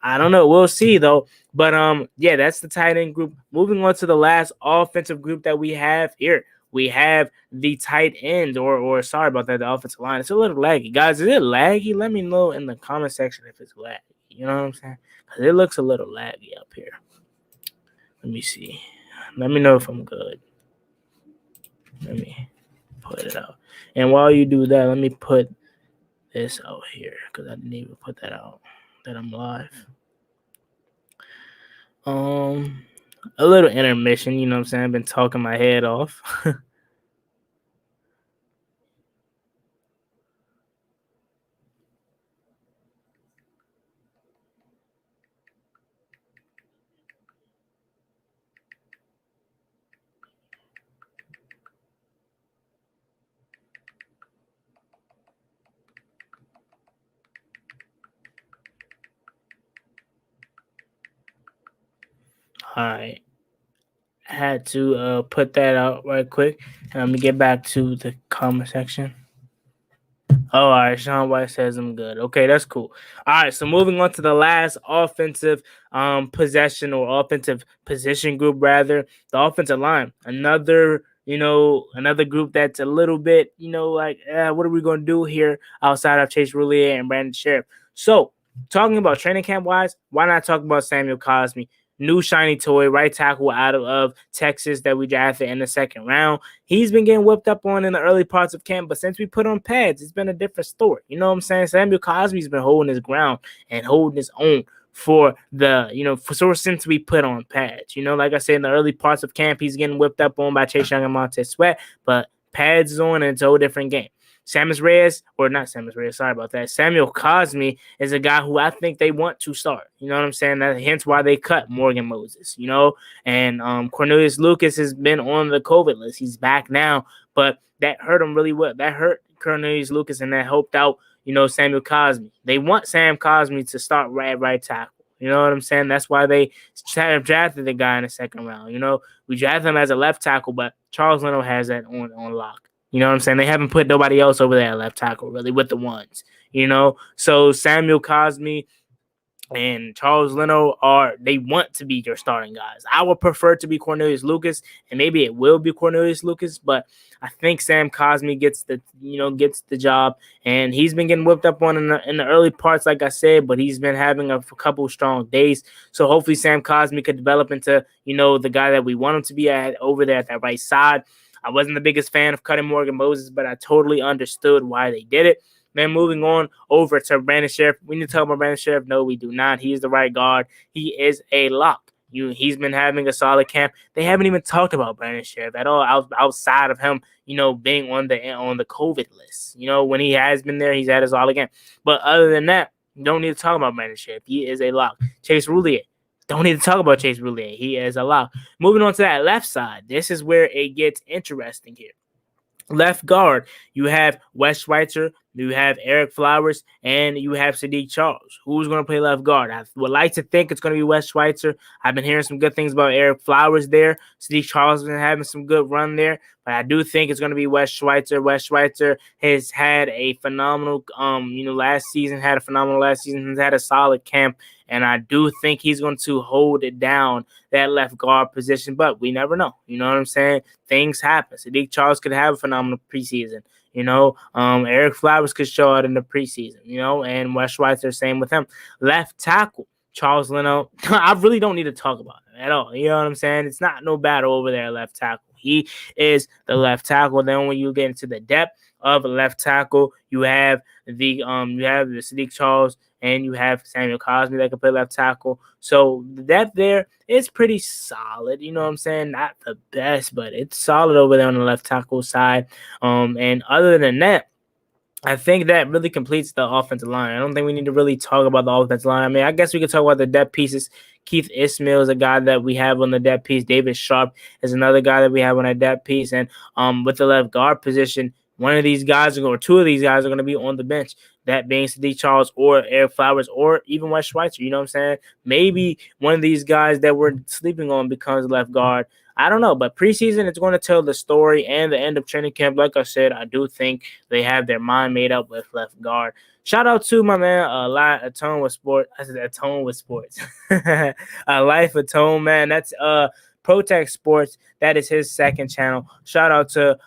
I don't know. We'll see, though. But, yeah, that's the tight end group. Moving on to the last offensive group that we have here. We have the tight end, or sorry about that, the offensive line. It's a little laggy. Guys, is it laggy? Let me know in the comment section if it's laggy. You know what I'm saying? Because it looks a little laggy up here. Let me see. Let me know if I'm good. Let me put it out. And while you do that, let me put this out here, because I didn't even put that out, that I'm live. A little intermission, you know what I'm saying? I've been talking my head off. All right. I had to put that out right quick. And let me get back to the comment section. Oh, all right. Sean White says I'm good. Okay, that's cool. All right, so moving on to the last offensive possession, or offensive position group, rather, the offensive line. Another group that's a little bit, like, what are we going to do here outside of Chase Roulier and Brandon Sheriff? So, talking about training camp wise, why not talk about Samuel Cosmi? New shiny toy, right tackle out of Texas that we drafted in the second round. He's been getting whipped up on in the early parts of camp, but since we put on pads, it's been a different story. You know what I'm saying? Samuel Cosmi's been holding his ground and holding his own for since we put on pads. Like I said, in the early parts of camp, he's getting whipped up on by Chase Young and Montez Sweat, but pads is on, and it's a whole different game. Samuel Cosmi is a guy who I think they want to start. You know what I'm saying? Hence why they cut Morgan Moses, and Cornelius Lucas has been on the COVID list. He's back now, but that hurt him really well. That hurt Cornelius Lucas, and that helped out, Samuel Cosmi. They want Sam Cosmi to start right tackle. You know what I'm saying? That's why they drafted the guy in the second round. We drafted him as a left tackle, but Charles Leno has that on lock. You know what I'm saying? They haven't put nobody else over there at left tackle, really, with the ones, So Samuel Cosmi and Charles Leno they want to be your starting guys. I would prefer to be Cornelius Lucas, and maybe it will be Cornelius Lucas, but I think Sam Cosmi gets the job, and he's been getting whipped up on in the early parts, like I said, but he's been having a couple strong days. So hopefully Sam Cosmi could develop into, the guy that we want him to be at over there at that right side. I wasn't the biggest fan of cutting Morgan Moses, but I totally understood why they did it. Then moving on over to Brandon Sheriff. We need to talk about Brandon Sheriff. No, we do not. He is the right guard. He is a lock. He's been having a solid camp. They haven't even talked about Brandon Sheriff at all outside of him, being on the COVID list. When he has been there, he's had his all again. But other than that, don't need to talk about Brandon Sheriff. He is a lock. Chase Roulier. Don't need to talk about Chase Roulier. He is a lock. Moving on to that left side. This is where it gets interesting here. Left guard, you have Wes Schweitzer, you have Eric Flowers, and you have Sadiq Charles. Who's going to play left guard? I would like to think it's going to be Wes Schweitzer. I've been hearing some good things about Eric Flowers there. Sadiq Charles has been having some good run there, but I do think it's going to be Wes Schweitzer. Wes Schweitzer has had a phenomenal, last season, He's had a solid camp, and I do think he's going to hold it down, that left guard position, but we never know. You know what I'm saying? Things happen. Sadiq Charles could have a phenomenal preseason. Eric Flowers could show out in the preseason, and Wes Schweitzer, same with him. Left tackle, Charles Leno. I really don't need to talk about him at all. You know what I'm saying? It's not no battle over there, left tackle. He is the left tackle. Then when you get into the depth of left tackle, you have the Sadiq Charles and you have Samuel Cosme that can play left tackle. So the depth there is pretty solid. You know what I'm saying? Not the best, but it's solid over there on the left tackle side. And other than that, I think that really completes the offensive line. I don't think we need to really talk about the offensive line. I mean, I guess we could talk about the depth pieces. Keith Ismail is a guy that we have on the depth piece. David Sharp is another guy that we have on a depth piece. And with the left guard position, one of these guys or two of these guys are going to be on the bench. That being Sadiq Charles or Eric Flowers or even Wes Schweitzer. You know what I'm saying? Maybe one of these guys that we're sleeping on becomes left guard. I don't know, but preseason it's going to tell the story and the end of training camp. Like I said, I do think they have their mind made up with left guard. Shout out to my man, Atone with Sports. I said Atone with Sports. Life Atone, man. That's Protect Sports. That is his second channel. Shout out to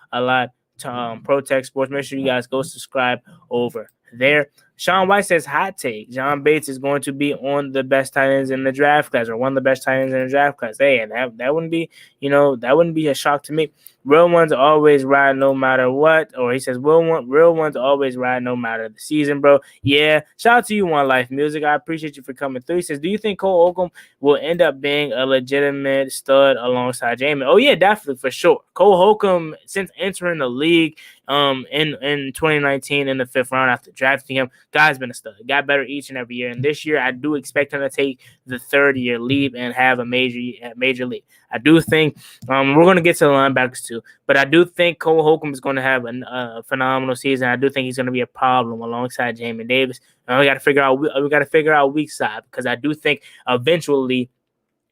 Protect Sports. Make sure you guys go subscribe over there. Sean White says, hot take, John Bates is going to be on the best tight ends in the draft class, or one of the best tight ends in the draft class. Hey, and that wouldn't be, that wouldn't be a shock to me. Real ones always ride no matter what. Or he says, real ones always ride no matter the season, bro. Yeah. Shout out to you, One Life Music. I appreciate you for coming through. He says, do you think Cole Holcomb will end up being a legitimate stud alongside Jamin? Oh, yeah, definitely, for sure. Cole Holcomb, since entering the league in 2019 in the 5th round after drafting him, guy's been a stud. Got better each and every year. And this year, I do expect him to take the third-year leap and have a major leap. I do think we're going to get to the linebackers too, but I do think Cole Holcomb is going to have a phenomenal season. I do think he's going to be a problem alongside Jamin Davis. And we got to figure out weak side, because I do think eventually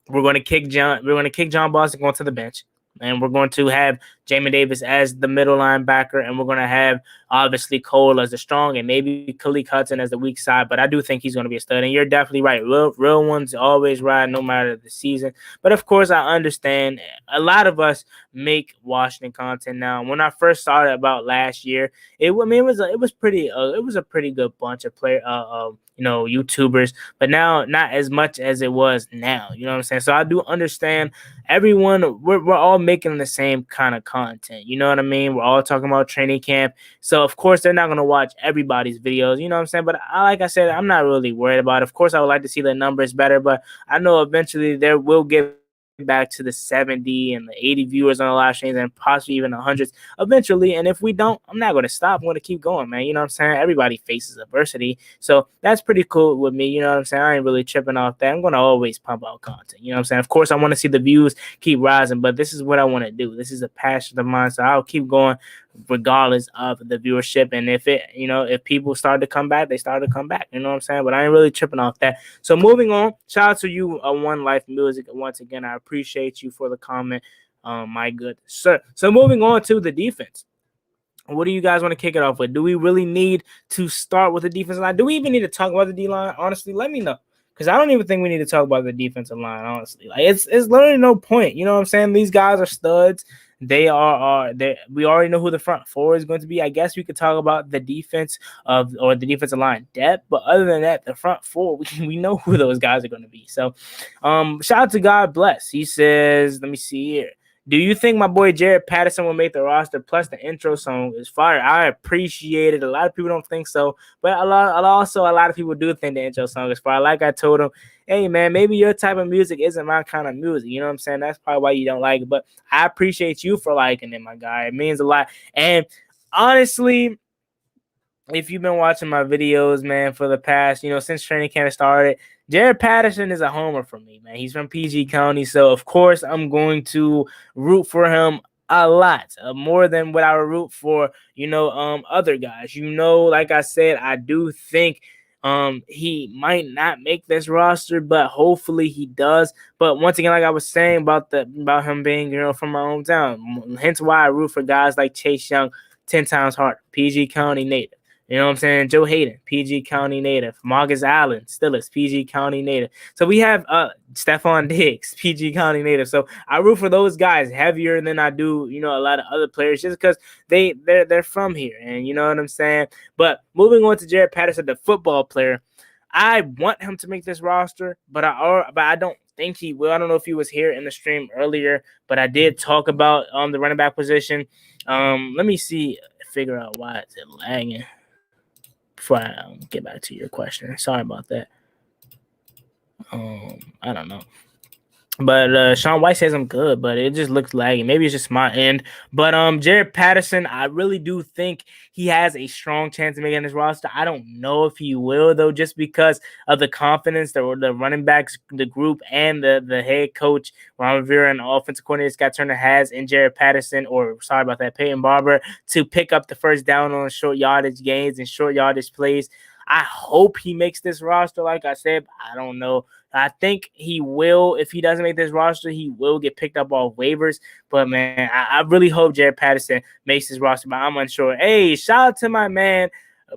we're going to kick John Boston going to the bench. And we're going to have Jamin Davis as the middle linebacker, and we're going to have, obviously, Cole as the strong, and maybe Khalil Hudson as the weak side. But I do think he's going to be a stud, and you're definitely right. Real ones always ride no matter the season. But, of course, I understand a lot of us make Washington content now. When I first started about last year, it was a pretty good bunch of YouTubers, but now not as much as it was now. You know what I'm saying? So I do understand everyone. We're all making the same kind of content. You know what I mean? We're all talking about training camp. So of course they're not going to watch everybody's videos. You know what I'm saying? But like I said, I'm not really worried about it. Of course, I would like to see the numbers better, but I know eventually there will get back to the 70 and the 80 viewers on the live streams and possibly even the hundreds eventually. And if we don't, I'm not going to stop. I'm going to keep going, man. You know what I'm saying? Everybody faces adversity. So that's pretty cool with me. You know what I'm saying? I ain't really tripping off that. I'm going to always pump out content. You know what I'm saying? Of course, I want to see the views keep rising, but this is what I want to do. This is a passion of mine. So I'll keep going regardless of the viewership. And if people start to come back, they start to come back. You know what I'm saying? But I ain't really tripping off that. So moving on, shout out to you, One Life Music. Once again, I appreciate you for the comment, my good sir. So moving on to the defense. What do you guys want to kick it off with? Do we really need to start with the defensive line? Do we even need to talk about the D-line? Honestly, let me know. Because I don't even think we need to talk about the defensive line, honestly. Like it's literally no point. You know what I'm saying? These guys are studs. We already know who the front four is going to be. I guess we could talk about the defense or the defensive line depth, but other than that, the front four, we know who those guys are going to be. So, shout out to God Bless. He says, let me see here. Do you think my boy Jared Patterson will make the roster? Plus, the intro song is fire. I appreciate it. A lot of people don't think so, but a lot of people do think the intro song is fire. Like I told him, hey man, maybe your type of music isn't my kind of music. You know what I'm saying? That's probably why you don't like it. But I appreciate you for liking it, my guy. It means a lot. And honestly, if you've been watching my videos, man, for the past, since training camp started, Jared Patterson is a homer for me, man. He's from PG County, so of course I'm going to root for him a lot, more than what I would root for, other guys. Like I said, I do think he might not make this roster, but hopefully he does. But once again, like I was saying about him being, from my hometown, hence why I root for guys like Chase Young 10 times harder, PG County native. You know what I'm saying? Joe Hayden, PG County native. Marcus Allen, Stillis, PG County native. So we have Stephon Diggs, PG County native. So I root for those guys heavier than I do, a lot of other players, just because they're from here, and you know what I'm saying. But moving on to Jared Patterson, the football player, I want him to make this roster, but I don't think he will. I don't know if he was here in the stream earlier, but I did talk about the running back position. Let me figure out why it's lagging. Before I get back to your question, sorry about that. I don't know. But Sean White says I'm good, but it just looks laggy. Maybe it's just my end. But Jared Patterson, I really do think he has a strong chance of making this roster. I don't know if he will, though, just because of the confidence that the running backs, the group, and the head coach, Ron Rivera, and offensive coordinator Scott Turner has in Jared Patterson, or sorry about that, Peyton Barber, to pick up the first down on short yardage gains and short yardage plays. I hope he makes this roster. Like I said, I don't know. I think he will. If he doesn't make this roster, he will get picked up off waivers. But, man, I really hope Jared Patterson makes this roster, but I'm unsure. Hey, shout out to my man,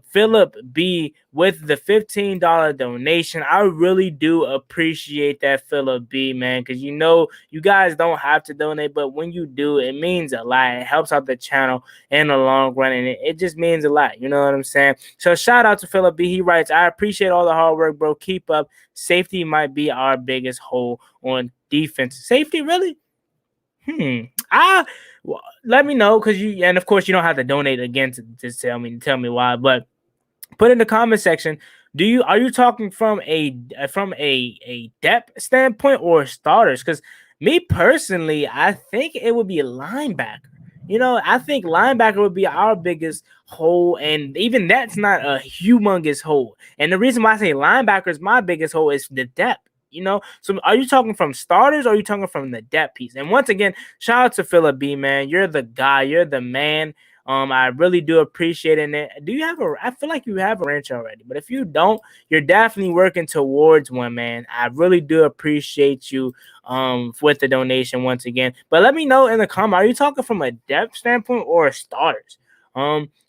Philip B, with the $15 donation. I really do appreciate that, Philip B, man, because you guys don't have to donate, but when you do, it means a lot. It helps out the channel in the long run, and it just means a lot. You know what I'm saying? So shout out to Philip B. He writes, I appreciate all the hard work, bro. Keep up. Safety might be our biggest hole on defense. Safety, really? Let me know, because and of course you don't have to donate again to tell me why, but put in the comment section. Are you talking from a depth standpoint or starters? Because me personally, I think it would be a linebacker. I think linebacker would be our biggest hole, and even that's not a humongous hole. And the reason why I say linebacker is my biggest hole is the depth. So are you talking from starters, or are you talking from the depth piece? And once again, shout out to Philip B, man. You're the guy. You're the man. I really do appreciate it. Do you have I feel like you have a ranch already, but if you don't, you're definitely working towards one, man. I really do appreciate you with the donation once again. But let me know in the comment, are you talking from a depth standpoint or starters?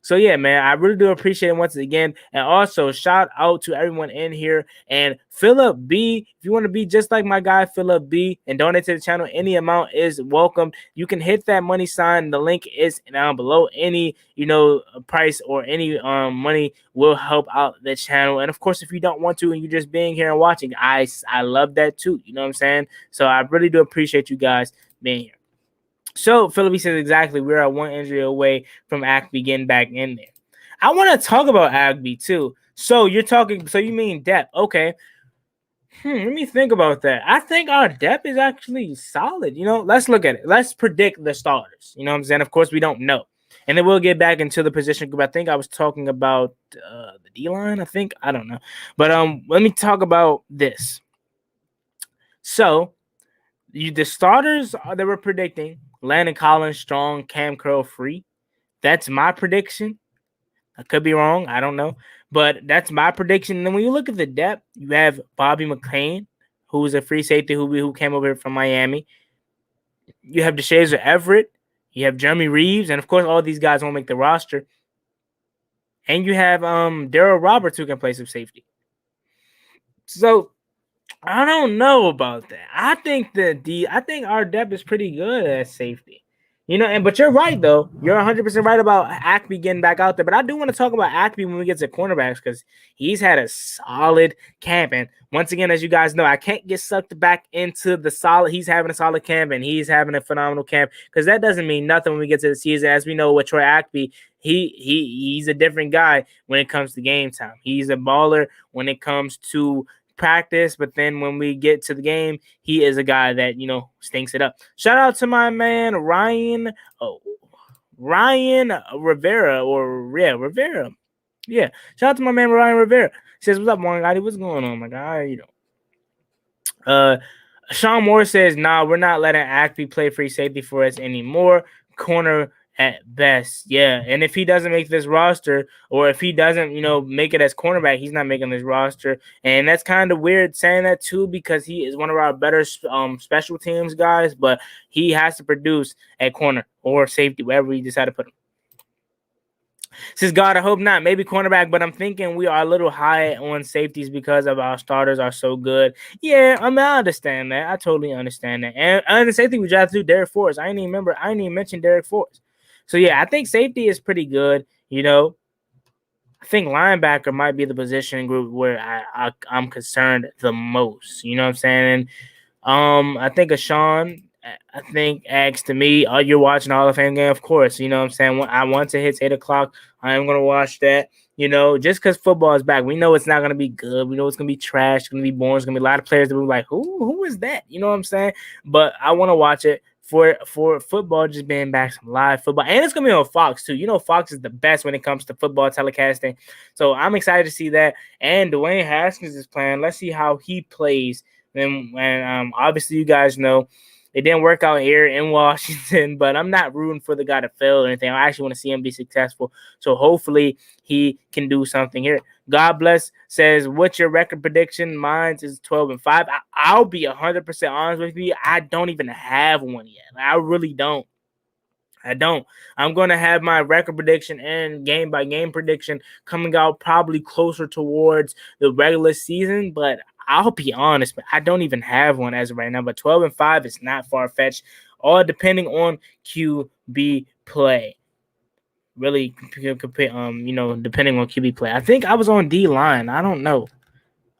So yeah, man, I really do appreciate it once again. And also shout out to everyone in here. And Philip B, if you want to be just like my guy Philip B and donate to the channel, any amount is welcome. You can hit that money sign. The link is down below. Any price or any money will help out the channel. And of course, if you don't want to and you're just being here and watching, I love that too. You know what I'm saying? So I really do appreciate you guys being here. So Philip says exactly, we're at one injury away from Agby getting back in there. I want to talk about Agby too. So you mean depth? Okay. Let me think about that. I think our depth is actually solid. Let's look at it. Let's predict the starters. You know what I'm saying? Of course, we don't know. And then we'll get back into the position group. I think I was talking about the D-line, I don't know. But let me talk about this. So the starters that we're predicting: Landon Collins, Strong, Cam Curl, Free. That's my prediction. I could be wrong. I don't know. But that's my prediction. And then when you look at the depth, you have Bobby McClain, who's a free safety who came over here from Miami. You have DeShazer Everett. You have Jeremy Reeves. And, of course, all these guys won't make the roster. And you have Darryl Roberts, who can play some safety. So I don't know about that. I think our depth is pretty good at safety. But you're right though. You're 100% right about Acme getting back out there. But I do want to talk about Acme when we get to cornerbacks because he's had a solid camp. And once again, as you guys know, I can't get sucked back into the solid. He's having a solid camp and he's having a phenomenal camp because that doesn't mean nothing when we get to the season. As we know with Troy Acme, he's a different guy when it comes to game time. He's a baller when it comes to practice, but then when we get to the game, he is a guy that stinks it up. Shout out to my man Ryan Rivera Rivera. Yeah, shout out to my man Ryan Rivera. He says, "What's up, Juangotti? What's going on, my guy?" Sean Moore says, "Nah, we're not letting Acme play free safety for us anymore. Corner at best." Yeah, and if he doesn't make this roster, or if he doesn't, make it as cornerback, he's not making this roster. And that's kind of weird saying that too, because he is one of our better special teams guys, but he has to produce at corner or safety, wherever we decide to put him. Says, God, I hope not. Maybe cornerback, but I'm thinking we are a little high on safeties because of our starters are so good. Yeah, I understand that. I totally understand that. And the safety we drafted to Derek Forrest. I didn't even mention Derek Forrest. So yeah, I think safety is pretty good. I think linebacker might be the position group where I'm concerned the most. You know what I'm saying? And I think Sean, asked to me, "Are you watching Hall of Fame game?" Of course, you know what I'm saying. When I once it hits 8 o'clock, I am gonna watch that. Just because football is back, we know it's not gonna be good. We know it's gonna be trash. It's gonna be boring. It's gonna be a lot of players that will be like, "Who is that?" You know what I'm saying? But I want to watch it for football just being back, some live football, and it's gonna be on Fox too. Fox is the best when it comes to football telecasting, so I'm excited to see that. And Dwayne Haskins is playing. Let's see how he plays. And obviously, you guys know it didn't work out here in Washington, but I'm not rooting for the guy to fail or anything. I actually want to see him be successful. So hopefully he can do something here. God bless says, "What's your record prediction?" Mine is 12-5. I'll be 100% honest with you. I don't even have one yet. I really don't. I don't. I'm going to have my record prediction and game by game prediction coming out probably closer towards the regular season, but I'll be honest, I don't even have one as of right now. But 12-5 is not far fetched, all depending on QB play. Really, depending on QB play. I think I was on D line. I don't know.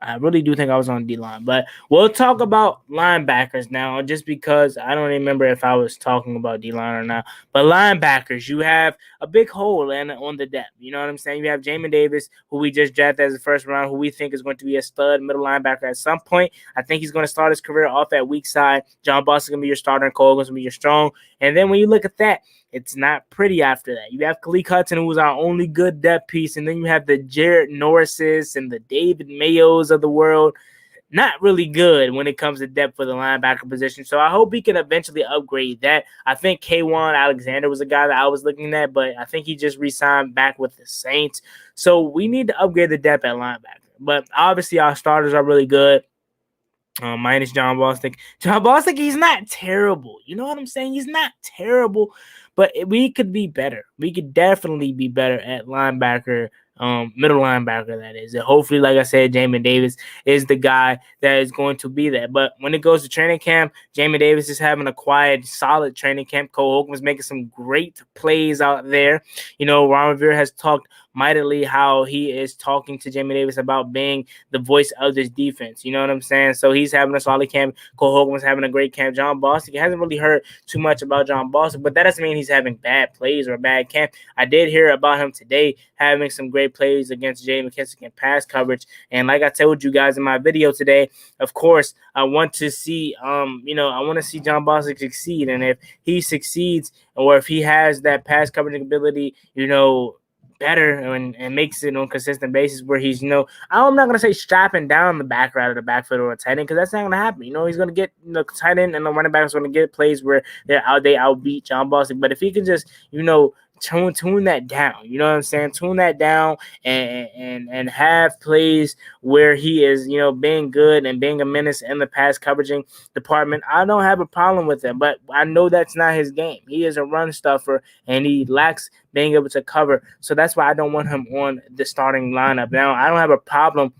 I really do think I was on D-line, but we'll talk about linebackers now just because I don't remember if I was talking about D-line or not. But linebackers, you have a big hole on the depth. You know what I'm saying? You have Jamin Davis, who we just drafted as the first round, who we think is going to be a stud middle linebacker at some point. I think he's going to start his career off at weak side. John Boss is going to be your starter, and Cole is going to be your strong. And then when you look at that, it's not pretty after that. You have Khalil Hudson, who was our only good depth piece, and then you have the Jared Norrises and the David Mayos of the world. Not really good when it comes to depth for the linebacker position. So I hope he can eventually upgrade that. I think Kwan Alexander was a guy that I was looking at, but I think he just re-signed back with the Saints. So we need to upgrade the depth at linebacker. But obviously our starters are really good. Minus John Bostic. John Bostic, he's not terrible. You know what I'm saying? He's not terrible, but we could be better. We could definitely be better at linebacker, middle linebacker, that is. And hopefully, like I said, Jamin Davis is the guy that is going to be that. But when it goes to training camp, Jamin Davis is having a quiet, solid training camp. Cole Holcomb is making some great plays out there. Ron Rivera has talked mightily how he is talking to Jamin Davis about being the voice of this defense. You know what I'm saying? So he's having a solid camp. Cole Hogan was having a great camp. John Bostic, hasn't really heard too much about John Bostic, but that doesn't mean he's having bad plays or a bad camp. I did hear about him today having some great plays against Jay McKissick in pass coverage. And like I told you guys in my video today, of course, I want to see, I want to see John Bostic succeed. And if he succeeds, or if he has that pass coverage ability, better and makes it on a consistent basis where he's, I'm not going to say strapping down the back right of the backfield or a tight end, because that's not going to happen. He's going to get the tight end and the running back is going to get plays where they outbeat John Bostic. But if he can just, tune that down, you know what I'm saying? Tune that down and have plays where he is, being good and being a menace in the pass coveraging department. I don't have a problem with it, but I know that's not his game. He is a run stuffer and he lacks being able to cover. So that's why I don't want him on the starting lineup. Now, I don't have a problem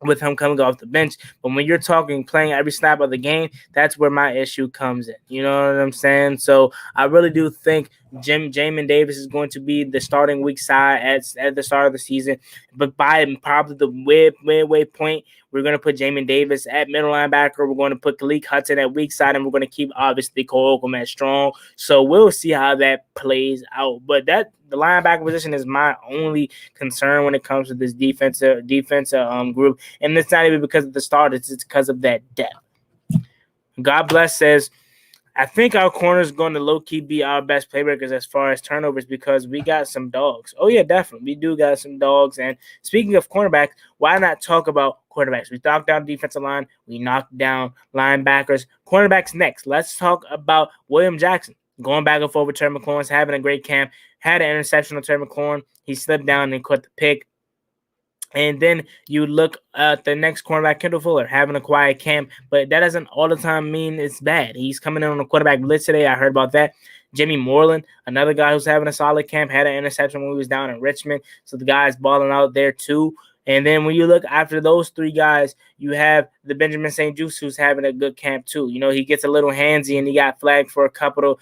with him coming off the bench. But when you're talking playing every snap of the game, that's where my issue comes in. You know what I'm saying? So I really do think Jamin Davis is going to be the starting weak side at the start of the season. But by probably the midway point, we're going to put Jamin Davis at middle linebacker. We're going to put Khaleke Hudson at weak side, and we're going to keep, obviously, Cole Holcomb at strong. So we'll see how that plays out. But the linebacker position is my only concern when it comes to this defensive group. And it's not even because of the starters. It's because of that depth. God Bless says, I think our corner is going to low-key be our best playmakers as far as turnovers because we got some dogs. Oh, yeah, definitely. We do got some dogs. And speaking of cornerbacks, why not talk about quarterbacks? We knocked down defensive line. We knocked down linebackers. Cornerbacks next. Let's talk about William Jackson. Going back and forth with Terry McLaurin's having a great camp. Had an interception on Terry McLaurin. He slipped down and caught the pick. And then you look at the next cornerback, Kendall Fuller, having a quiet camp, but that doesn't all the time mean it's bad. He's coming in on a quarterback blitz today. I heard about that. Jimmy Moreland, another guy who's having a solid camp, had an interception when he was down in Richmond. So the guy's balling out there too. And then when you look after those three guys, you have the Benjamin St. Juste who's having a good camp too. You know, he gets a little handsy and he got flagged for a couple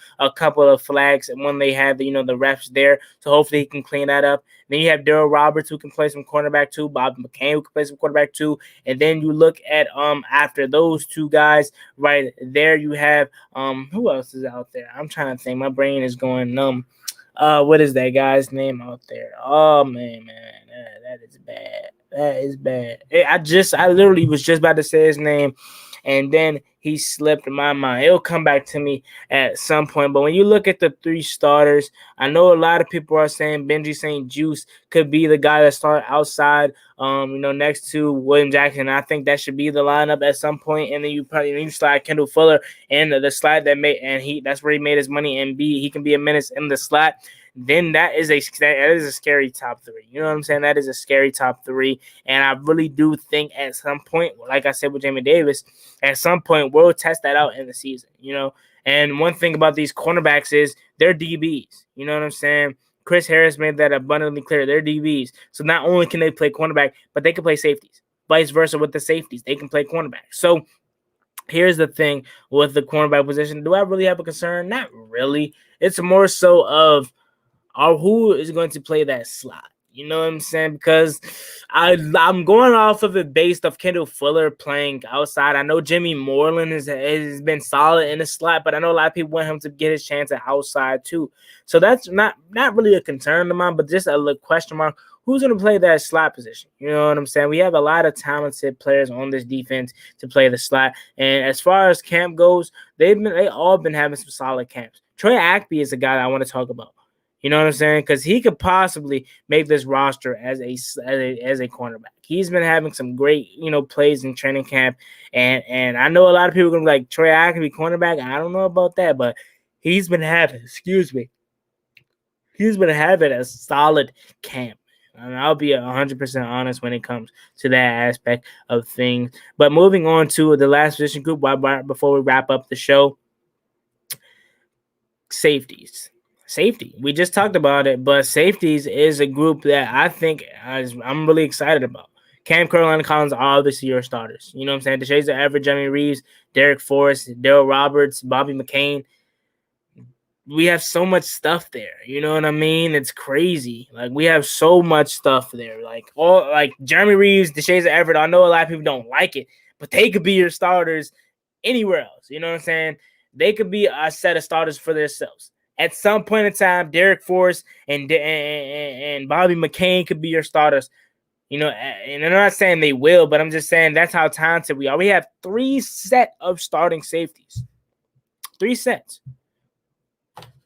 of flags when they had the refs there. So hopefully he can clean that up. Then you have Daryl Roberts who can play some cornerback too, Bob McCain who can play some quarterback too. And then you look at after those two guys right there, you have who else is out there? I'm trying to think. My brain is going numb. What is that guy's name out there? Oh man, that is bad. That is bad. I literally was just about to say his name, and then he slipped in my mind. It'll come back to me at some point. But when you look at the three starters, I know a lot of people are saying Benji St. Juste could be the guy that started outside, next to William Jackson. I think that should be the lineup at some point. And then you slide Kendall Fuller in the slot that's where he made his money. And he can be a menace in the slot. Then that is a scary top three. You know what I'm saying? That is a scary top three. And I really do think at some point, like I said with Jamie Davis, at some point we'll test that out in the season, And one thing about these cornerbacks is they're DBs. You know what I'm saying? Chris Harris made that abundantly clear. They're DBs. So not only can they play cornerback, but they can play safeties. Vice versa with the safeties. They can play cornerback. So here's the thing with the cornerback position. Do I really have a concern? Not really. It's more so of who is going to play that slot. You know what I'm saying? Because I'm going off of it based off Kendall Fuller playing outside. I know Jimmy Moreland has been solid in the slot, but I know a lot of people want him to get his chance at outside too. So that's not really a concern of mine, but just a question mark. Who's going to play that slot position? You know what I'm saying? We have a lot of talented players on this defense to play the slot. And as far as camp goes, they all been having some solid camps. Troy Ackby is a guy that I want to talk about. You know what I'm saying? Because he could possibly make this roster as a cornerback. He's been having some great, plays in training camp. And I know a lot of people are going to be like, Troy Ackby, cornerback. I don't know about that, but he's been having a solid camp. And I'll be 100% honest when it comes to that aspect of things. But moving on to the last position group before we wrap up the show, safeties. Safety. We just talked about it, but safeties is a group that I think I'm really excited about. Cam Curl and Collins are obviously your starters. You know what I'm saying? DeShazer Everett, Jeremy Reeves, Derek Forrest, Daryl Roberts, Bobby McCain. We have so much stuff there. You know what I mean? It's crazy. Like, we have so much stuff there. Like Jeremy Reeves, DeShazer Everett. I know a lot of people don't like it, but they could be your starters anywhere else. You know what I'm saying? They could be a set of starters for themselves. At some point in time, Derek Forrest and Bobby McCain could be your starters. And I'm not saying they will, but I'm just saying that's how talented we are. We have 3 sets of starting safeties. 3 sets.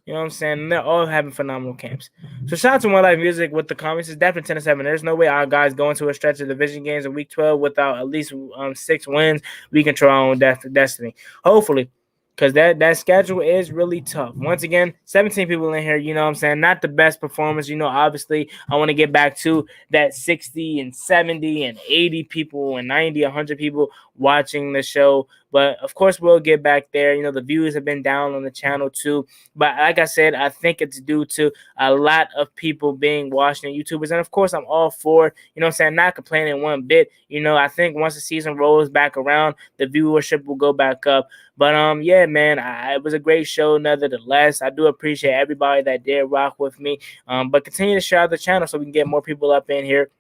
You know what I'm saying? And they're all having phenomenal camps. So shout out to One Life Music with the comments. It's definitely 10-7. There's no way our guys go into a stretch of division games in week 12 without at least 6 wins. We control our own destiny. Hopefully. Because that schedule is really tough. Once again, 17 people in here, you know what I'm saying? Not the best performance. Obviously, I want to get back to that 60 and 70 and 80 people and 90, 100 people watching the show. But of course, we'll get back there. The views have been down on the channel too. But like I said, I think it's due to a lot of people being Washington YouTubers. And of course, I'm all for, not complaining one bit. I think once the season rolls back around, the viewership will go back up. But yeah, man, it was a great show nevertheless. I do appreciate everybody that did rock with me. But continue to share out the channel so we can get more people up in here.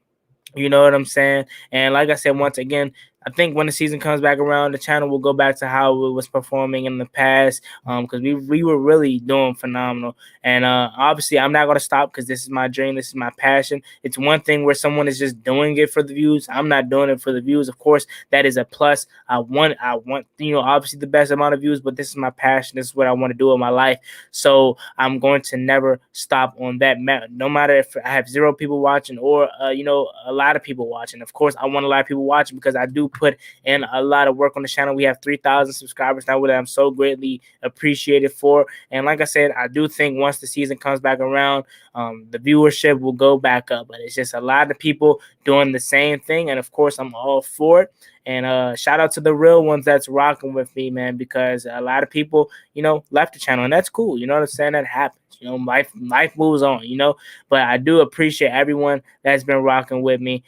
You know what I'm saying? And like I said, once again, I think when the season comes back around, the channel will go back to how it was performing in the past, because we were really doing phenomenal. And obviously, I'm not going to stop because this is my dream. This is my passion. It's one thing where someone is just doing it for the views. I'm not doing it for the views. Of course, that is a plus. I want, obviously the best amount of views, but this is my passion. This is what I want to do in my life. So I'm going to never stop on that. No matter if I have 0 people watching or, a lot of people watching. Of course, I want a lot of people watching because I do put in a lot of work on the channel. We have 3,000 subscribers now, which I'm so greatly appreciated for. And like I said, I do think once the season comes back around, the viewership will go back up. But it's just a lot of people doing the same thing. And of course, I'm all for it. And shout out to the real ones that's rocking with me, man, because a lot of people, left the channel, and that's cool. You know what I'm saying? That happens. Life moves on, but I do appreciate everyone that's been rocking with me.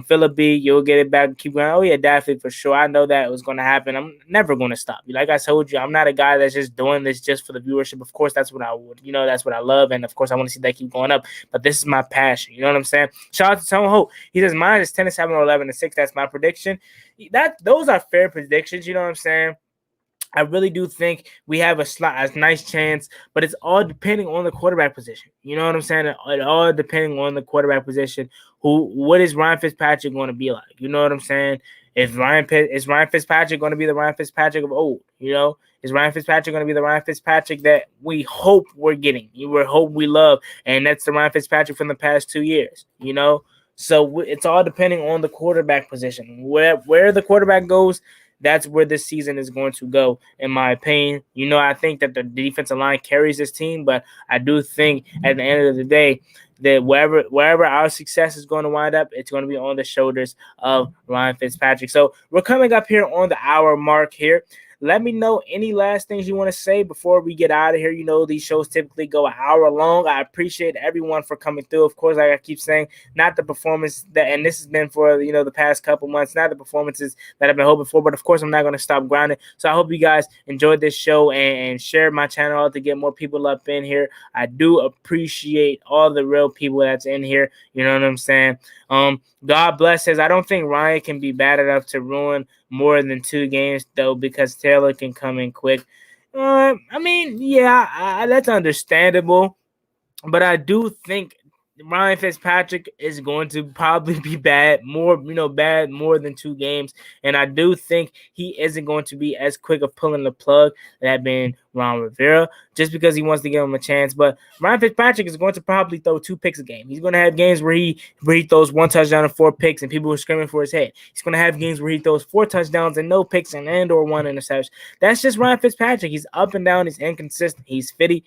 Philip B, you'll get it back. Keep going. Oh yeah, definitely, for sure. I know that was going to happen. I'm never going to stop. Like I told you, I'm not a guy that's just doing this just for the viewership. Of course, that's what I would, that's what I love. And of course, I want to see that keep going up, but this is my passion. You know what I'm saying? Shout out to Tone Hope. He says mine is 10-7 or 11-6. That's my prediction. Those are fair predictions. You know what I'm saying? I really do think we have a nice chance, but it's all depending on the quarterback position. You know what I'm saying? It all depending on the quarterback position. What is Ryan Fitzpatrick going to be like? You know what I'm saying? Is Ryan Fitzpatrick going to be the Ryan Fitzpatrick of old? Is Ryan Fitzpatrick going to be the Ryan Fitzpatrick that we hope we're getting? We hope we love, and that's the Ryan Fitzpatrick from the past 2 years. So it's all depending on the quarterback position. Where the quarterback goes, that's where this season is going to go, in my opinion. I think that the defensive line carries this team, but I do think at the end of the day that wherever our success is going to wind up, it's going to be on the shoulders of Ryan Fitzpatrick. So we're coming up here on the hour mark here. Let me know any last things you want to say before we get out of here. These shows typically go an hour long. I appreciate everyone for coming through. Of course, like I keep saying, not the performance and this has been for, the past couple months, not the performances that I've been hoping for, but of course, I'm not going to stop grinding. So I hope you guys enjoyed this show and share my channel out to get more people up in here. I do appreciate all the real people that's in here. You know what I'm saying? God bless says, I don't think Ryan can be bad enough to ruin more than 2 games, though, because Taylor can come in quick. That's understandable. But I do think Ryan Fitzpatrick is going to probably be bad more than 2 games. And I do think he isn't going to be as quick of pulling the plug that been Ron Rivera, just because he wants to give him a chance. But Ryan Fitzpatrick is going to probably throw 2 picks a game. He's going to have games where he throws 1 touchdown and 4 picks and people are screaming for his head. He's going to have games where he throws 4 touchdowns and no picks and or 1 interception. That's just Ryan Fitzpatrick. He's up and down. He's inconsistent. He's fitty.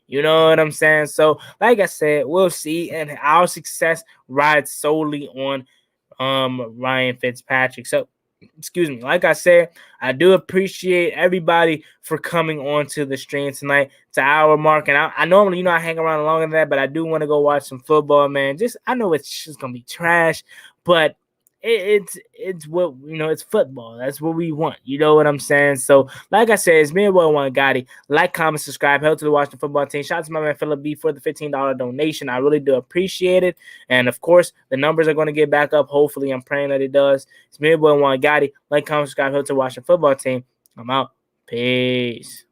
You know what I'm saying? So, like I said, we'll see. And our success rides solely on Ryan Fitzpatrick. So, excuse me. Like I said, I do appreciate everybody for coming on to the stream tonight. It's an hour mark, and I normally, I hang around longer than that, but I do want to go watch some football, man. I know it's just gonna be trash, but it's what it's football. That's what we want. You know what I'm saying? So, like I said, it's me and boy Juangottiwft. Like, comment, subscribe. Help to the Washington football team. Shout out to my man Philip B for the $15 donation. I really do appreciate it. And of course, the numbers are going to get back up. Hopefully, I'm praying that it does. It's me and boy Juangottiwft. Like, comment, subscribe. Help to the Washington football team. I'm out. Peace.